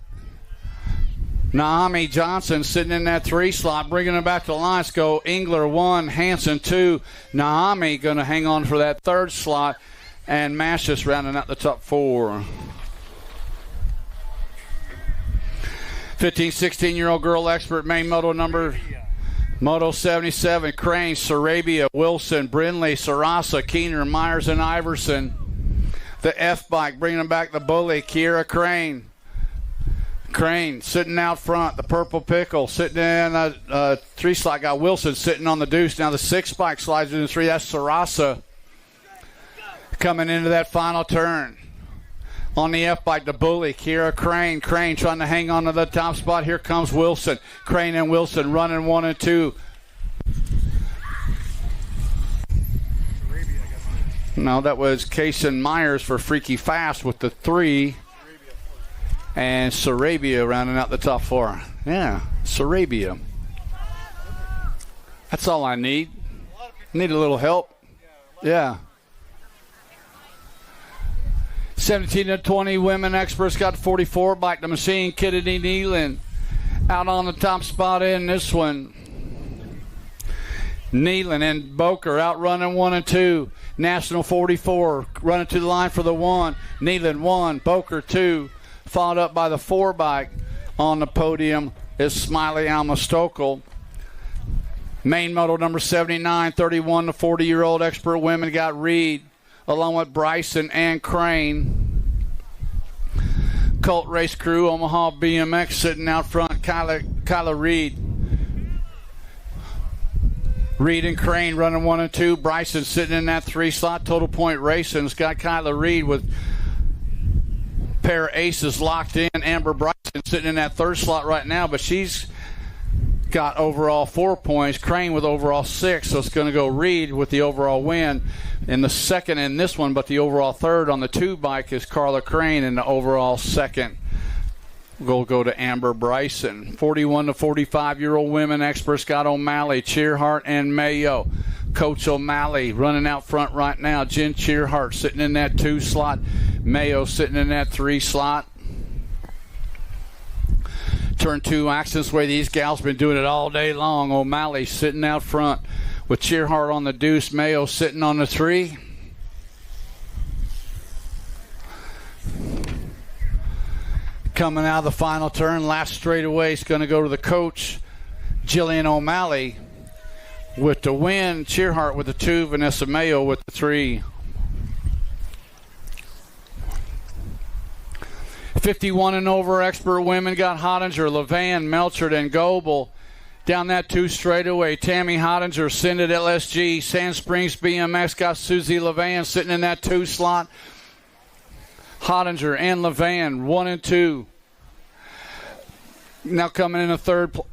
Naomi Johnson sitting in that 3 slot, bringing them back to the line. Let's go Engler 1, Hanson 2. Naomi going to hang on for that 3rd slot, and Mashis rounding out the top 4. 15, 16-year-old girl expert, main Moto 77, Crane, Sarabia, Wilson, Brindley, Sarasa, Keener, Myers, and Iverson. The F bike bringing them back the bully, Kiera Crane. Crane sitting out front. The Purple Pickle sitting in a 3-slot. Got Wilson sitting on the deuce. Now the 6-spike slides into 3. That's Sarasa coming into that final turn. On the F-bike, the bully, Kira Crane. Crane trying to hang on to the top spot. Here comes Wilson. Crane and Wilson running 1 and 2. No, that was Kason Myers for Freaky Fast with the 3. And Sarabia rounding out the top 4. Yeah, Sarabia. That's all I need. Need a little help. Yeah. 17 to 20 women experts got 44. Bike the machine. Kennedy Nealon out on the top spot in this one. Nealon and Boker out running 1 and 2. National 44 running to the line for the 1. Nealon 1, Boker 2. Followed up by the 4-bike. On the podium is Smiley Alma Stokel. Main moto number 79, 31 to 40-year-old expert women got Reed, along with Bryson and Crane. Colt Race Crew, Omaha BMX sitting out front, Kyla Reed. Reed and Crane running 1 and 2. Bryson sitting in that 3-slot. Total Point Racing's got Kyla Reed with pair of aces locked in. Amber Bryson sitting in that 3rd slot right now, but she's got overall 4 points. Crane with overall 6, so it's going to go Reed with the overall win in the 2nd in this one, but the overall 3rd on the 2-bike is Carla Crane, and the overall 2nd will go to Amber Bryson. 41 to 45-year-old women experts got O'Malley, Cheerhart, and Mayo. Coach O'Malley running out front right now. Jen Cheerhart sitting in that 2-slot. Mayo sitting in that 3-slot. Turn 2 accidents, the way these gals been doing it all day long. O'Malley sitting out front with Cheerhart on the deuce. Mayo sitting on the 3. Coming out of the final turn, last straightaway is going to go to the coach, Jillian O'Malley, with the win. Cheerhart with the 2, Vanessa Mayo with the 3. 51 and over expert women got Hottinger, Levan, Melchert, and Goebel. Down that 2 straightaway, Tammy Hottinger, Sinded LSG, Sand Springs BMX got Susie Levan sitting in that 2 slot. Hottinger and Levan, 1 and 2. Now coming in the 3rd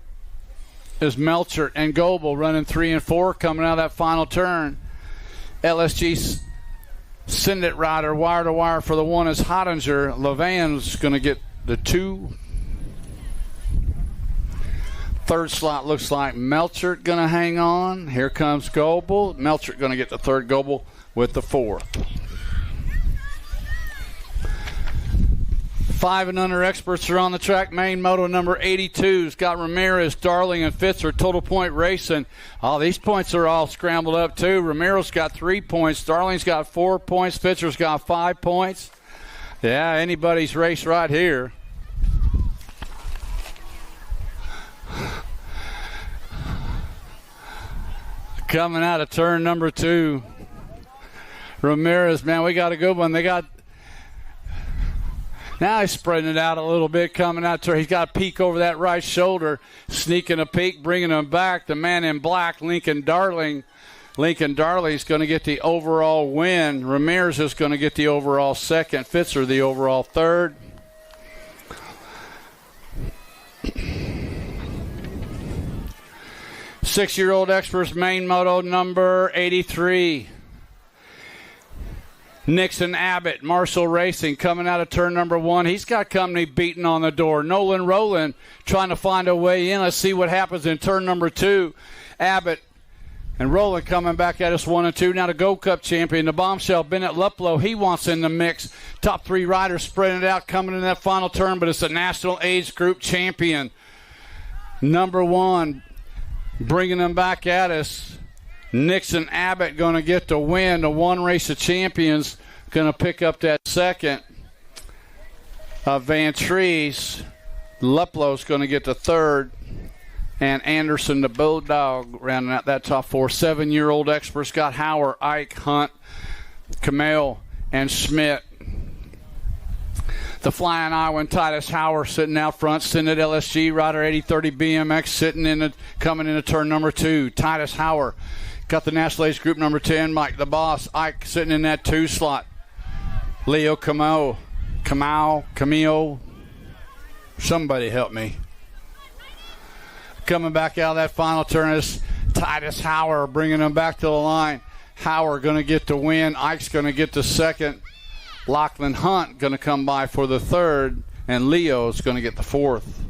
is Melchert and Goebel running 3 and 4 coming out of that final turn. LSG Sindit rider wire to wire for the 1 is Hottinger. Levan's going to get the 2. 3rd slot looks like Melchert going to hang on. Here comes Goebel. Melchert going to get the 3rd. Goebel with the 4th. 5 and under experts are on the track. Main moto number 82's got Ramirez, Darling, and Fitzer. Total Point Racing. Oh, these points are all scrambled up too. Ramirez got 3 points. Darling's got 4 points. Fitzer's got 5 points. Yeah, anybody's race right here. Coming out of turn number 2. Ramirez, man, we got a good one. They got. Now he's spreading it out a little bit, coming out to. He's got a peek over that right shoulder, sneaking a peek, bringing him back. The man in black, Lincoln Darling. Lincoln Darling's going to get the overall win. Ramirez is going to get the overall 2nd. Fitzer the overall 3rd. Six-year-old experts main moto number 83. Nixon Abbott, Marshall Racing, coming out of turn number 1. He's got company beating on the door. Nolan Rowland trying to find a way in. Let's see what happens in turn number 2. Abbott and Rowland coming back at us 1 and 2. Now the Gold Cup champion, the bombshell, Bennett Luplow. He wants in the mix. Top 3 riders spreading it out, coming in that final turn, but it's a national age group champion. Number 1, bringing them back at us. Nixon Abbott going to get the win. The 1 race of champions going to pick up that 2nd. Van Trees. Luplow's going to get the 3rd. And Anderson, the Bulldog, rounding out that top 4. 7-year-old experts got Hauer, Ike, Hunt, Kamel, and Schmidt. The Flying Iowan Titus Hauer sitting out front. Synod LSG rider 8030 BMX coming into turn number 2. Titus Hauer got the National Age Group number 10. Mike the Boss Ike sitting in that 2 slot. Leo Camille. Somebody help me. Coming back out of that final turn is Titus Hauer, bringing him back to the line. Hauer going to get the win. Ike's going to get the second. Lachlan Hunt going to come by for the third, and Leo's going to get the fourth.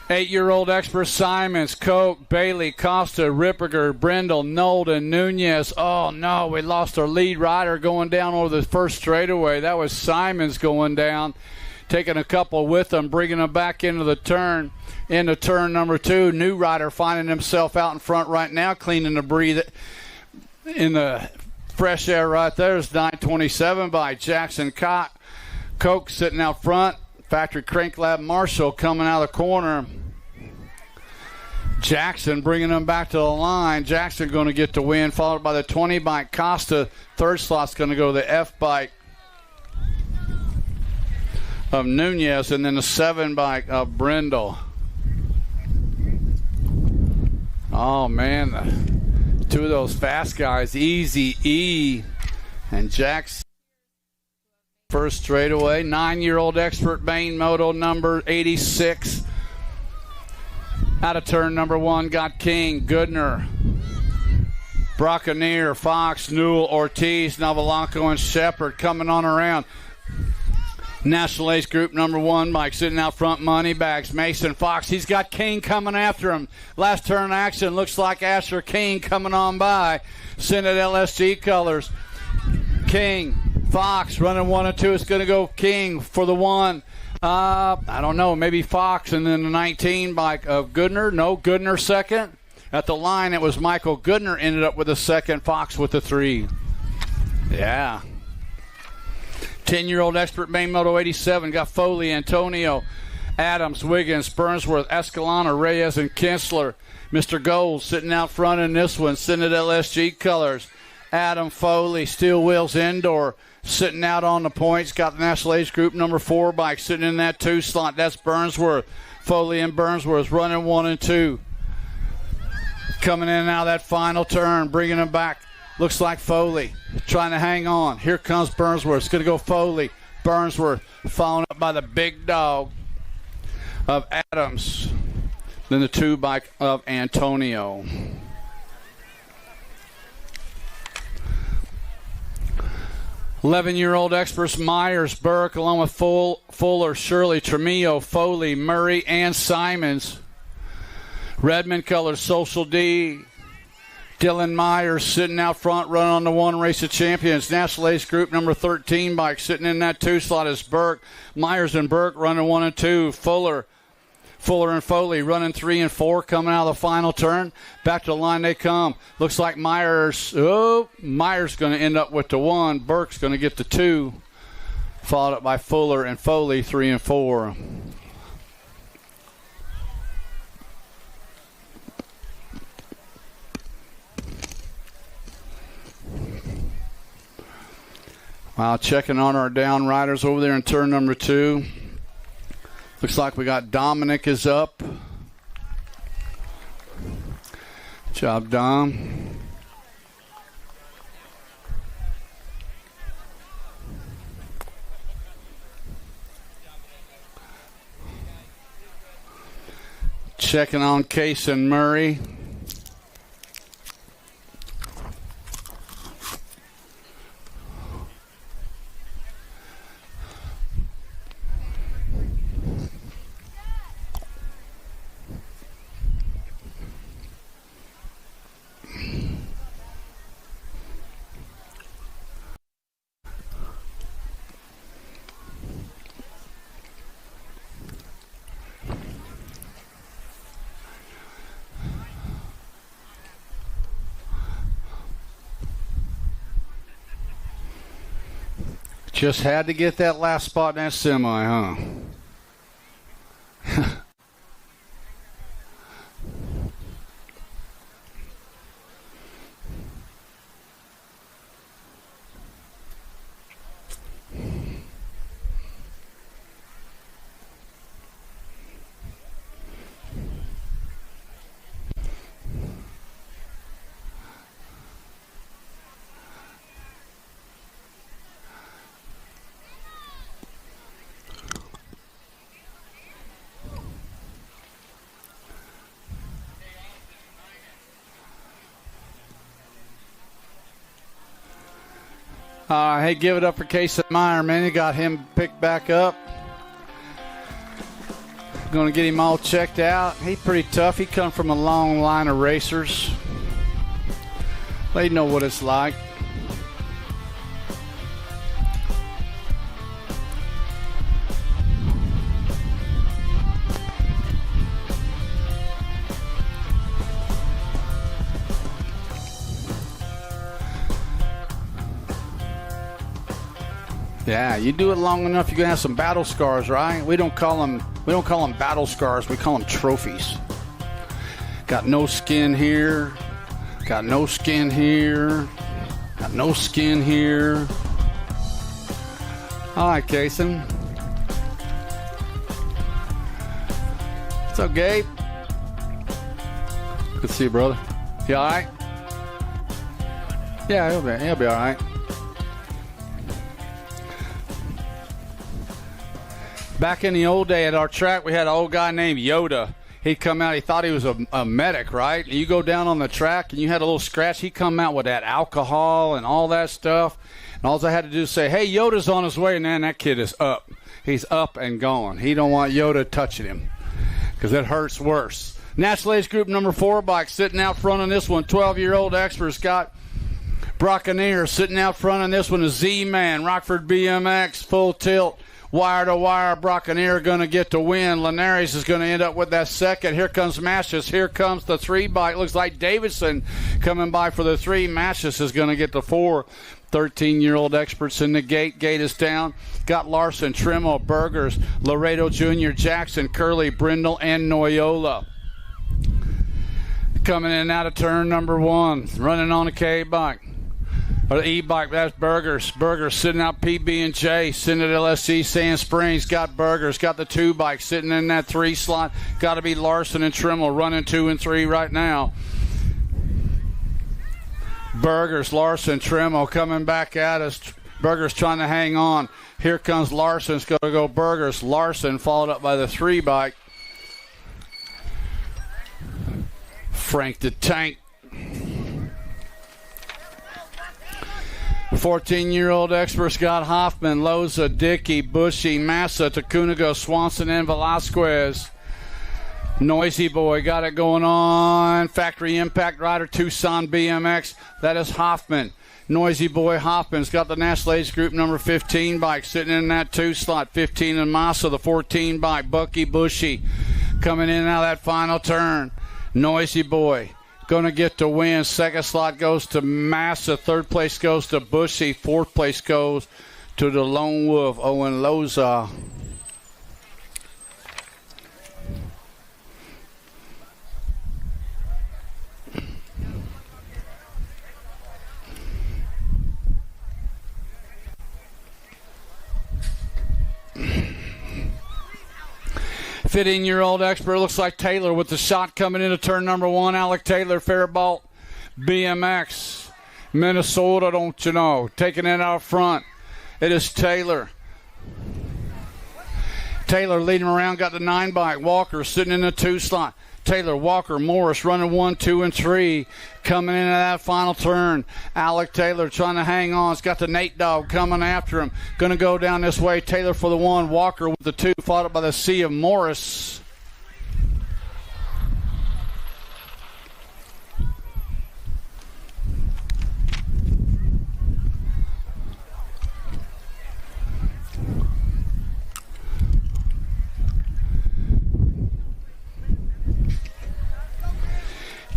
8-year-old expert Simons, Koch, Bailey, Costa, Ripperger, Brindle, Nolden, Nunez. Oh, no, we lost our lead rider going down over the first straightaway. That was Simons going down, taking a couple with him, bringing them back into turn number 2. New rider finding himself out in front right now, cleaning the breathe in the fresh air right there. Is 927 by Jackson Koch sitting out front. Factory Crank Lab Marshall coming out of the corner. Jackson bringing them back to the line. Jackson going to get the win, followed by the 20 bike Costa. Third slot's going to go to the F bike of Nunez, and then the 7 bike of Brindle. Oh, man, two of those fast guys, Easy E and Jackson. First straightaway, 9-year-old expert Bain Moto number 86. Out of turn number 1, got King, Goodner, Brockaneer, Fox, Newell, Ortiz, Navalanco, and Shepard coming on around. National Ace Group number 1, Mike sitting out front, Moneybags, Mason Fox. He's got King coming after him. Last turn action, looks like Asher King coming on by. Synod LSG colors. King, Fox running 1 and 2. It's going to go King for the 1. I don't know, maybe Fox, and then the 19 bike of Goodner. No, Goodner second. At the line, it was Michael Goodner ended up with the second, Fox with the 3. Yeah. 10-year-old expert Main Moto 87 got Foley, Antonio, Adams, Wiggins, Burnsworth, Escalona, Reyes, and Kinsler. Mr. Gold sitting out front in this one. Synod LSG colors. Adam Foley, Steel Wheels Indoor, sitting out on the points. Got the National Age Group number 4 bike sitting in that 2 slot. That's Burnsworth. Foley and Burnsworth running 1 and 2. Coming in and out of that final turn, bringing them back. Looks like Foley trying to hang on. Here comes Burnsworth. It's going to go Foley. Burnsworth followed up by the big dog of Adams. Then the 2 bike of Antonio. Eleven-year-old experts Myers, Burke, along with Fuller, Shirley, Tremillo, Foley, Murray, and Simons. Redmond colors Social D. Dylan Myers sitting out front, running on the 1 Race of Champions. National Ace Group number 13 bike sitting in that 2 slot is Burke. Myers and Burke running 1 and 2. Fuller and Foley running 3 and 4 coming out of the final turn. Back to the line they come. Looks like Myers going to end up with the 1. Burke's going to get the 2. Followed up by Fuller and Foley 3 and 4. Wow, checking on our down riders over there in turn number 2. Looks like we got Dominic is up. Job, Dom. Checking on Case and Murray. Just had to get that last spot in that semi, huh? Hey, give it up for Casey Meyer, man. You got him picked back up. Going to get him all checked out. He's pretty tough. He come from a long line of racers. They know what it's like. Yeah, you do it long enough, you're gonna have some battle scars, right? We don't call them battle scars. We call them trophies. Got no skin here. Got no skin here. Got no skin here. All right, Kason. What's up, Gabe? Good to see you, brother. You all right? Yeah, he'll be all right. Back in the old day at our track, we had an old guy named Yoda. He'd come out, he thought he was a medic, right? And you go down on the track and you had a little scratch, he'd come out with that alcohol and all that stuff. And all I had to do is say, hey, Yoda's on his way, and then that kid is up. He's up and gone. He don't want Yoda touching him because it hurts worse. National Age Group number 4 bike sitting out front on this one. 12-year-old expert Scott Brocaneer sitting out front on this one. A Z-Man, Rockford BMX, full tilt. Wire to wire, Brocaneer going to get the win. Linares is going to end up with that second. Here comes Mashis. Here comes the 3 bike. Looks like Davidson coming by for the 3. Mashis is going to get the 4. 13-year-old experts in the gate. Gate is down. Got Larson, Trimmo, Burgers, Laredo Jr., Jackson, Curley, Brindle, and Noyola. Coming in and out of turn number 1. Running on a K bike. Or the E-bike, that's Burgers. Burgers sitting out PB&J, sitting at LSC Sand Springs. Got Burgers, got the 2 bike sitting in that 3 slot. Got to be Larson and Trimmel running 2 and 3 right now. Burgers, Larson, Trimmel coming back at us. Burgers trying to hang on. Here comes Larson. It's going to go Burgers. Larson followed up by the 3 bike. Frank the Tank. 14-year-old expert Scott Hoffman, Loza, Dickey, Bushy, Massa, Tacunago, Swanson, and Velasquez. Noisy Boy got it going on. Factory Impact Rider, Tucson BMX. That is Hoffman. Noisy Boy Hoffman's got the National Age Group number 15 bike sitting in that 2 slot. 15 and Massa, the 14 bike. Bucky Bushy coming in and out of that final turn. Noisy Boy going to get the win. Second slot goes to Massa. Third place goes to Bushy. Fourth place goes to the Lone Wolf, Owen Loza. Fifteen-year-old expert looks like Taylor with the shot coming into turn number 1. Alec Taylor, Faribault, BMX, Minnesota, don't you know? Taking it out front. It is Taylor. Taylor leading around, got the 9 bike. Walker sitting in the 2 slot. Taylor, Walker, Morris running 1, 2, and 3. Coming into that final turn. Alec Taylor trying to hang on. It's got the Nate Dog coming after him. Going to go down this way. Taylor for the 1. Walker with the 2. Followed by the C of Morris.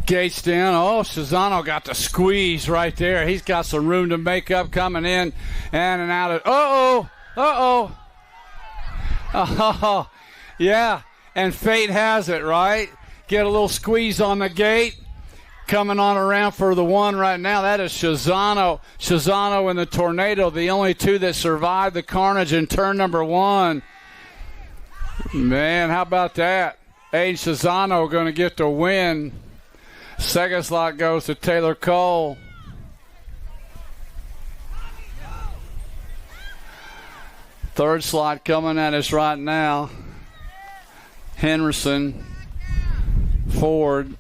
Gates down. Oh, Cesano got the squeeze right there. He's got some room to make up coming in and out of. Oh, yeah. And fate has it, right? Get a little squeeze on the gate. Coming on around for the 1 right now. That is Cesano. Cesano and the Tornado, the only 2 that survived the carnage in turn number 1. Man, how about that? Aiden Cesano going to get the win. Second slot goes to Taylor Cole. Third slot coming at us right now. Henderson, Ford.
In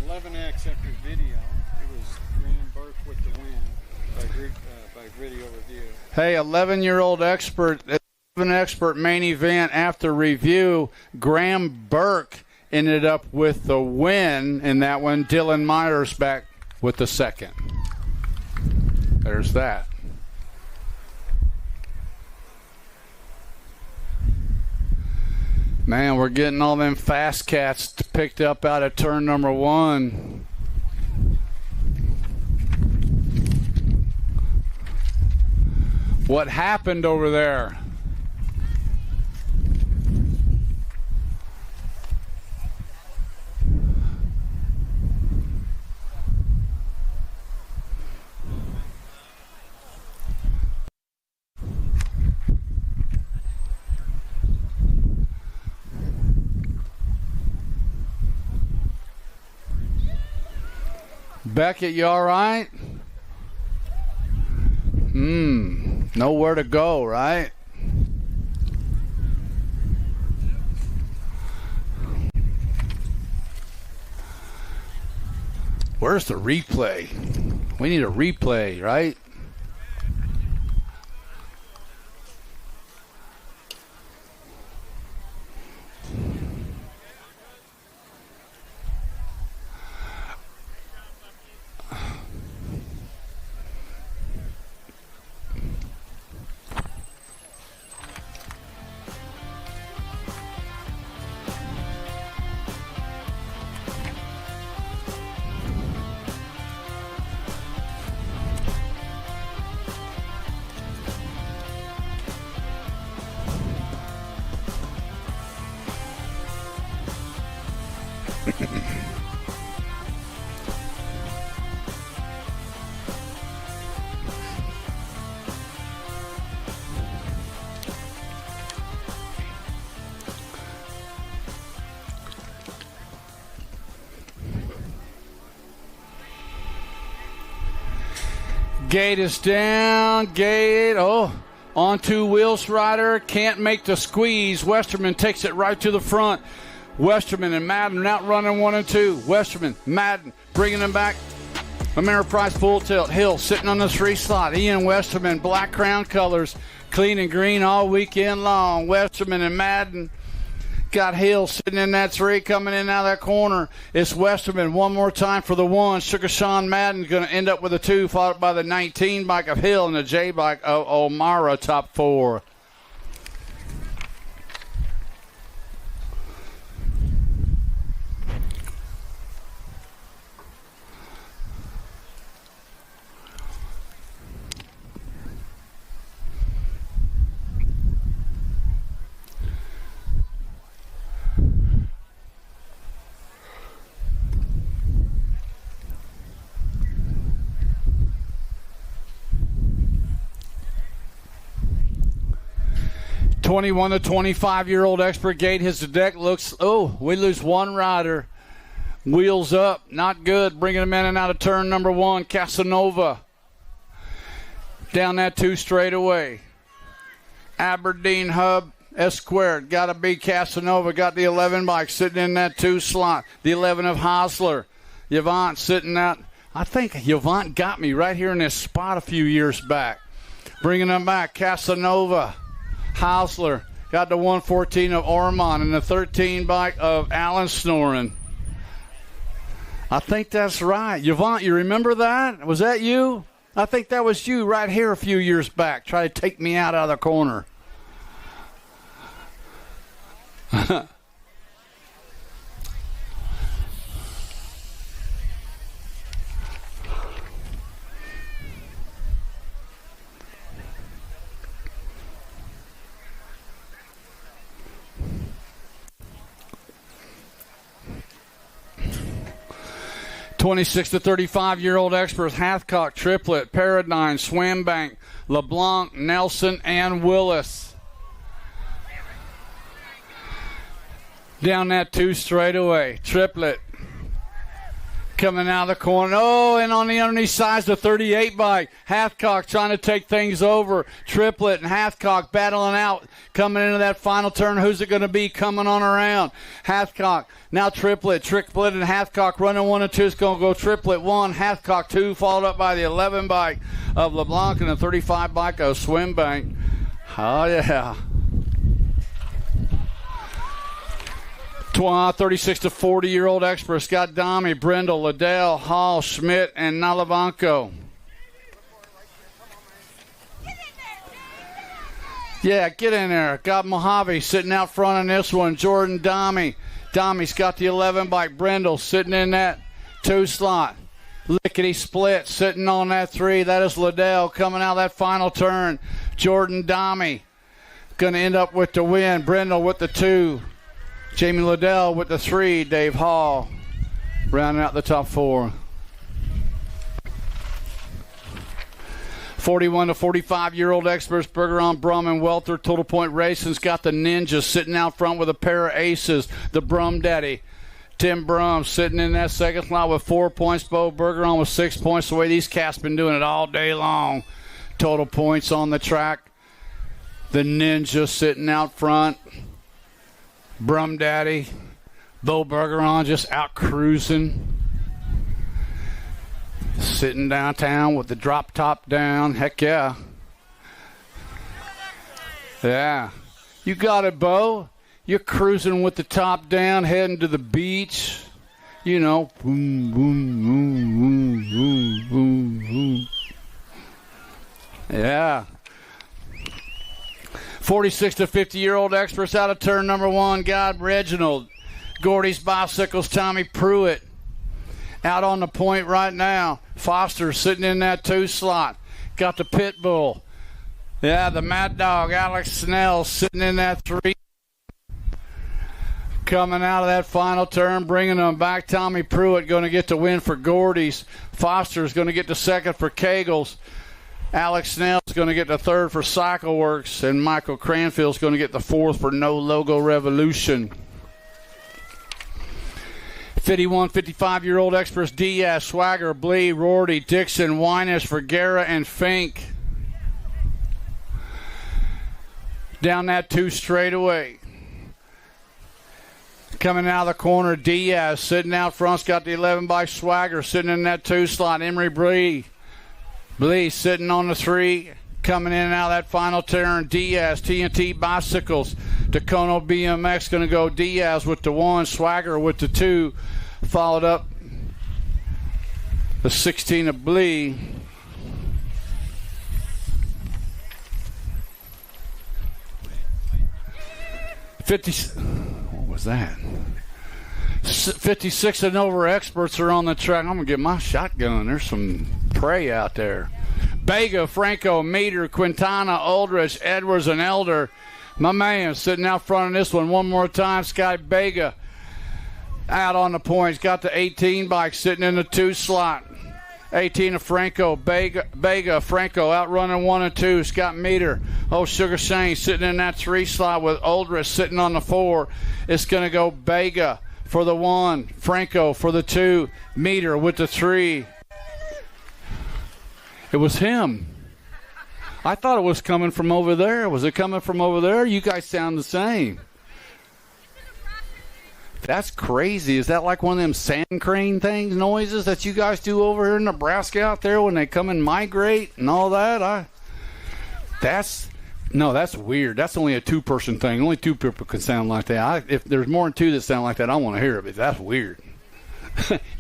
11X after video, it was Graham Burke with the win Video review.
Hey, 11-year-old expert main event after review. Graham Burke ended up with the win in that one. Dylan Myers back with the second. There's that. Man, we're getting all them fast cats picked up out of turn number 1. What happened over there? Beckett, you all right? Nowhere to go, right? Where's the replay? We need a replay, right? Gate is down. Gate. Oh, on 2 wheels rider. Can't make the squeeze. Westerman takes it right to the front. Westerman and Madden out running 1 and 2. Westerman, Madden bringing them back. Ameriprise full tilt. Hill sitting on the 3 slot. Ian Westerman, black crown colors, clean and green all weekend long. Westerman and Madden. Got Hill sitting in that 3, coming in out of that corner. It's Westerman one more time for the 1. Sugar Sean Madden going to end up with a 2, followed by the 19 bike of Hill and the J bike of O'Mara, top 4. (21 to 25-year-old expert gate. His deck looks, we lose 1 rider. Wheels up, not good. Bringing him in and out of turn number 1. Casanova down that 2 straight away. Aberdeen Hub, S squared. Got to be Casanova. Got the 11 bike sitting in that 2 slot. The 11 of Hosler. Yvonne sitting out. I think Yvonne got me right here in this spot a few years back. Bringing them back, Casanova. Hausler got the 114 of Ormond and the 13 bike of Alan Snoren. I think that's right. Yvonne, you remember that? Was that you? I think that was you right here a few years back. Try to take me out of the corner. 26 to 35-year-old experts, Hathcock, Triplet, Paradigm, Swambank, LeBlanc, Nelson, and Willis. Down that 2 straightaway. Triplet Coming out of the corner. Oh, and on the underneath side is the 38 bike. Hathcock trying to take things over. Triplet and Hathcock battling out. Coming into that final turn. Who's it going to be coming on around? Hathcock. Now Triplet. Triplet and Hathcock running 1 and 2. It's going to go Triplet 1, Hathcock 2, followed up by the 11 bike of LeBlanc and the 35 bike of Swimbank. Oh, yeah. 36 to 40-year-old experts. Got Dami, Brindle, Liddell, Hall, Schmidt, and Nalavanko. Yeah, get in there. Got Mojave sitting out front on this one. Jordan Dami. Dami's got the 11 bike. Brindle sitting in that 2 slot. Lickety split sitting on that 3. That is Liddell coming out of that final turn. Jordan Dami going to end up with the win. Brindle with the 2. Jamie Liddell with the 3. Dave Hall rounding out the top 4. 41 to 45-year-old experts. Bergeron, Brum, and Welter. Total Point Racing's got the Ninjas sitting out front with a pair of aces. The Brum Daddy, Tim Brum, sitting in that second slot with 4 points. Bo Bergeron with 6 points. The way these cats been doing it all day long. Total points on the track. The Ninja sitting out front. Brum Daddy, Bo Bergeron just out cruising. Sitting downtown with the drop top down. Heck yeah. Yeah. You got it, Bo. You're cruising with the top down, heading to the beach. You know. Boom, boom, boom, boom, boom, boom, boom. Yeah. 46 to 50-year-old experts out of turn number 1. God Reginald. Gordy's Bicycles, Tommy Pruitt. Out on the point right now. Foster sitting in that 2 slot. Got the Pitbull. Yeah, the Mad Dog, Alex Snell, sitting in that 3. Coming out of that final turn, bringing them back. Tommy Pruitt going to get the win for Gordy's. Foster's going to get the second for Kegels. Alex Snell's going to get the 3rd for CycleWorks, and Michael Cranfield's going to get the 4th for No Logo Revolution. 51, 55-year-old experts, Diaz, Swagger, Blee, Rorty, Dixon, Winish, Vergara, and Fink. Down that 2 straightaway. Coming out of the corner, Diaz sitting out front's got the 11 by Swagger sitting in that 2 slot. Emery Blee sitting on the 3, coming in and out of that final turn. Diaz, TNT Bicycles, Dacono BMX going to go Diaz with the 1, Swagger with the 2, followed up the 16 of Blee. What was that? 56 and over experts are on the track. I'm going to get my shotgun. There's some prey out there. Bega, Franco, Meter, Quintana, Aldrich, Edwards, and Elder. My man sitting out front of this one more time. Sky Bega out on the points. Got the 18 bike sitting in the 2 slot. 18 of Franco. Bega, Franco out running 1 and 2. Scott Meter. Oh, Sugar Shane sitting in that 3 slot with Aldrich sitting on the 4. It's going to go Bega for the 1, Franco for the 2, Meter with the 3. It was him. I thought it was coming from over there. Was it coming from over there? You guys sound the same. That's crazy. Is that like one of them sand crane things, noises that you guys do over here in Nebraska out there when they come and migrate and all that? That's weird. That's only a 2-person thing. Only 2 people can sound like that. If there's more than 2 that sound like that, I want to hear it, but that's weird.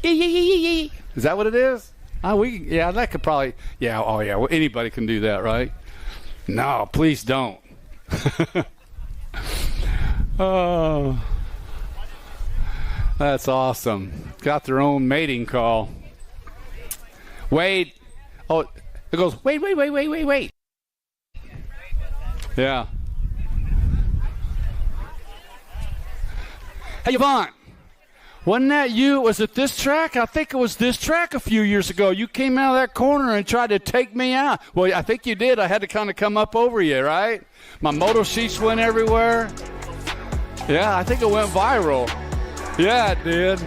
Is that what it is? That could probably, well, anybody can do that, right? No, please don't. Oh, that's awesome. Got their own mating call. Wade. Oh, it goes, wait. Yeah. Hey, Yvonne. Wasn't that you? Was it this track? I think it was this track a few years ago. You came out of that corner and tried to take me out. Well, I think you did. I had to kind of come up over you, right? My moto sheets went everywhere. Yeah, I think it went viral. Yeah, it did.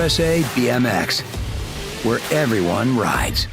USA BMX, where everyone rides.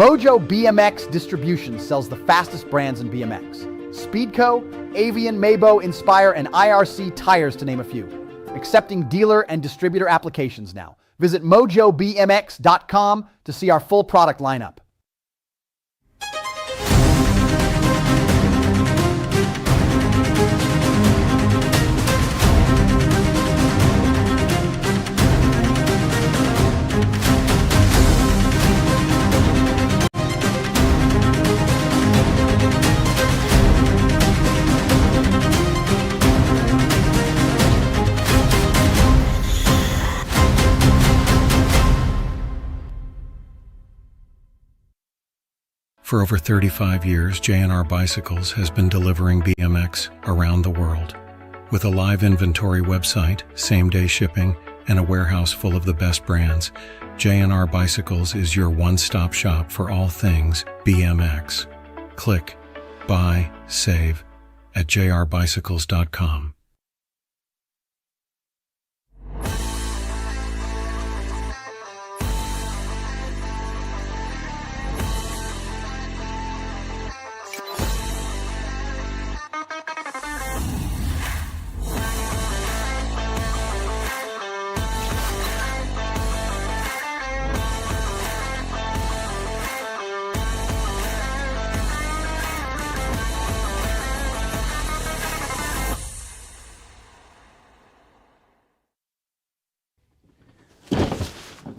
Mojo BMX Distribution sells the fastest brands in BMX. Speedco, Avian, Mabo, Inspire, and IRC tires, to name a few. Accepting dealer and distributor applications now. Visit mojobmx.com to see our full product lineup.
For over 35 years, J&R Bicycles has been delivering BMX around the world. With a live inventory website, same-day shipping, and a warehouse full of the best brands, J&R Bicycles is your one-stop shop for all things BMX. Click, buy, save at jrbicycles.com.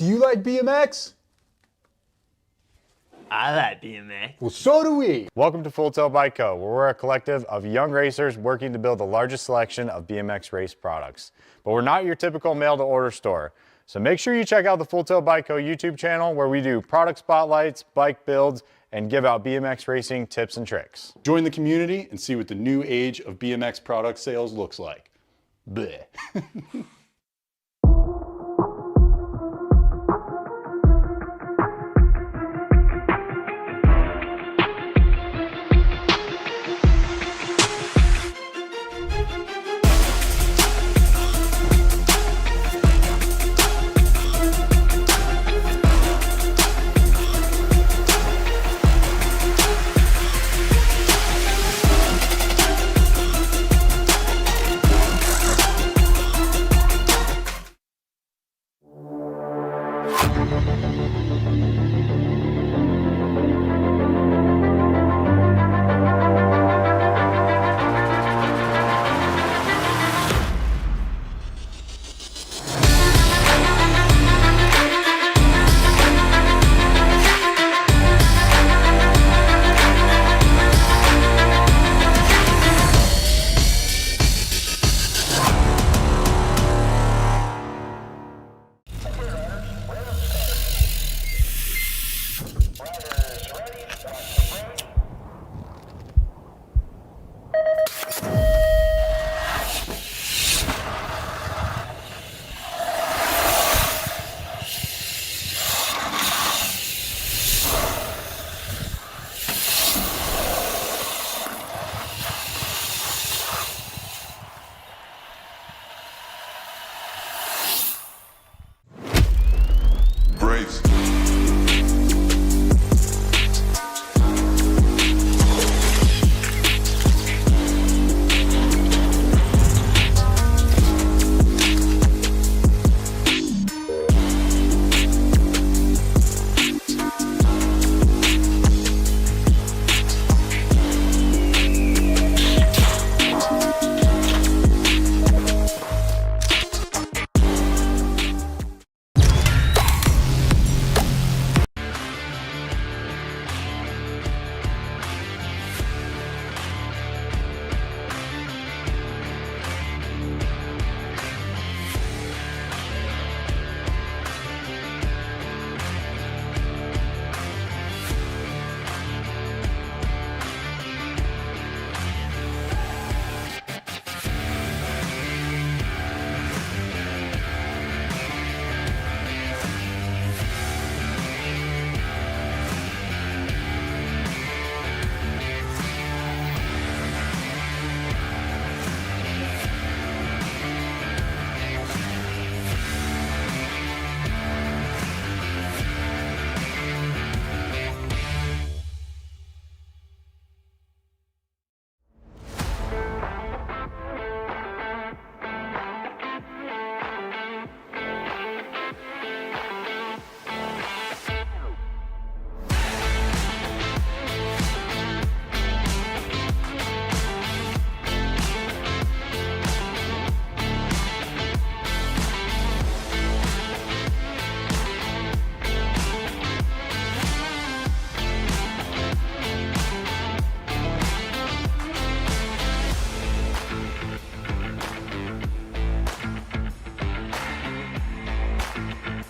Do you like BMX?
I like BMX.
Well, so do we.
Welcome to Full Tilt Bike Co., where we're a collective of young racers working to build the largest selection of BMX race products. But we're not your typical mail-to-order store. So make sure you check out the Full Tilt Bike Co. YouTube channel, where we do product spotlights, bike builds, and give out BMX racing tips and tricks.
Join the community and see what the new age of BMX product sales looks like. Bleh.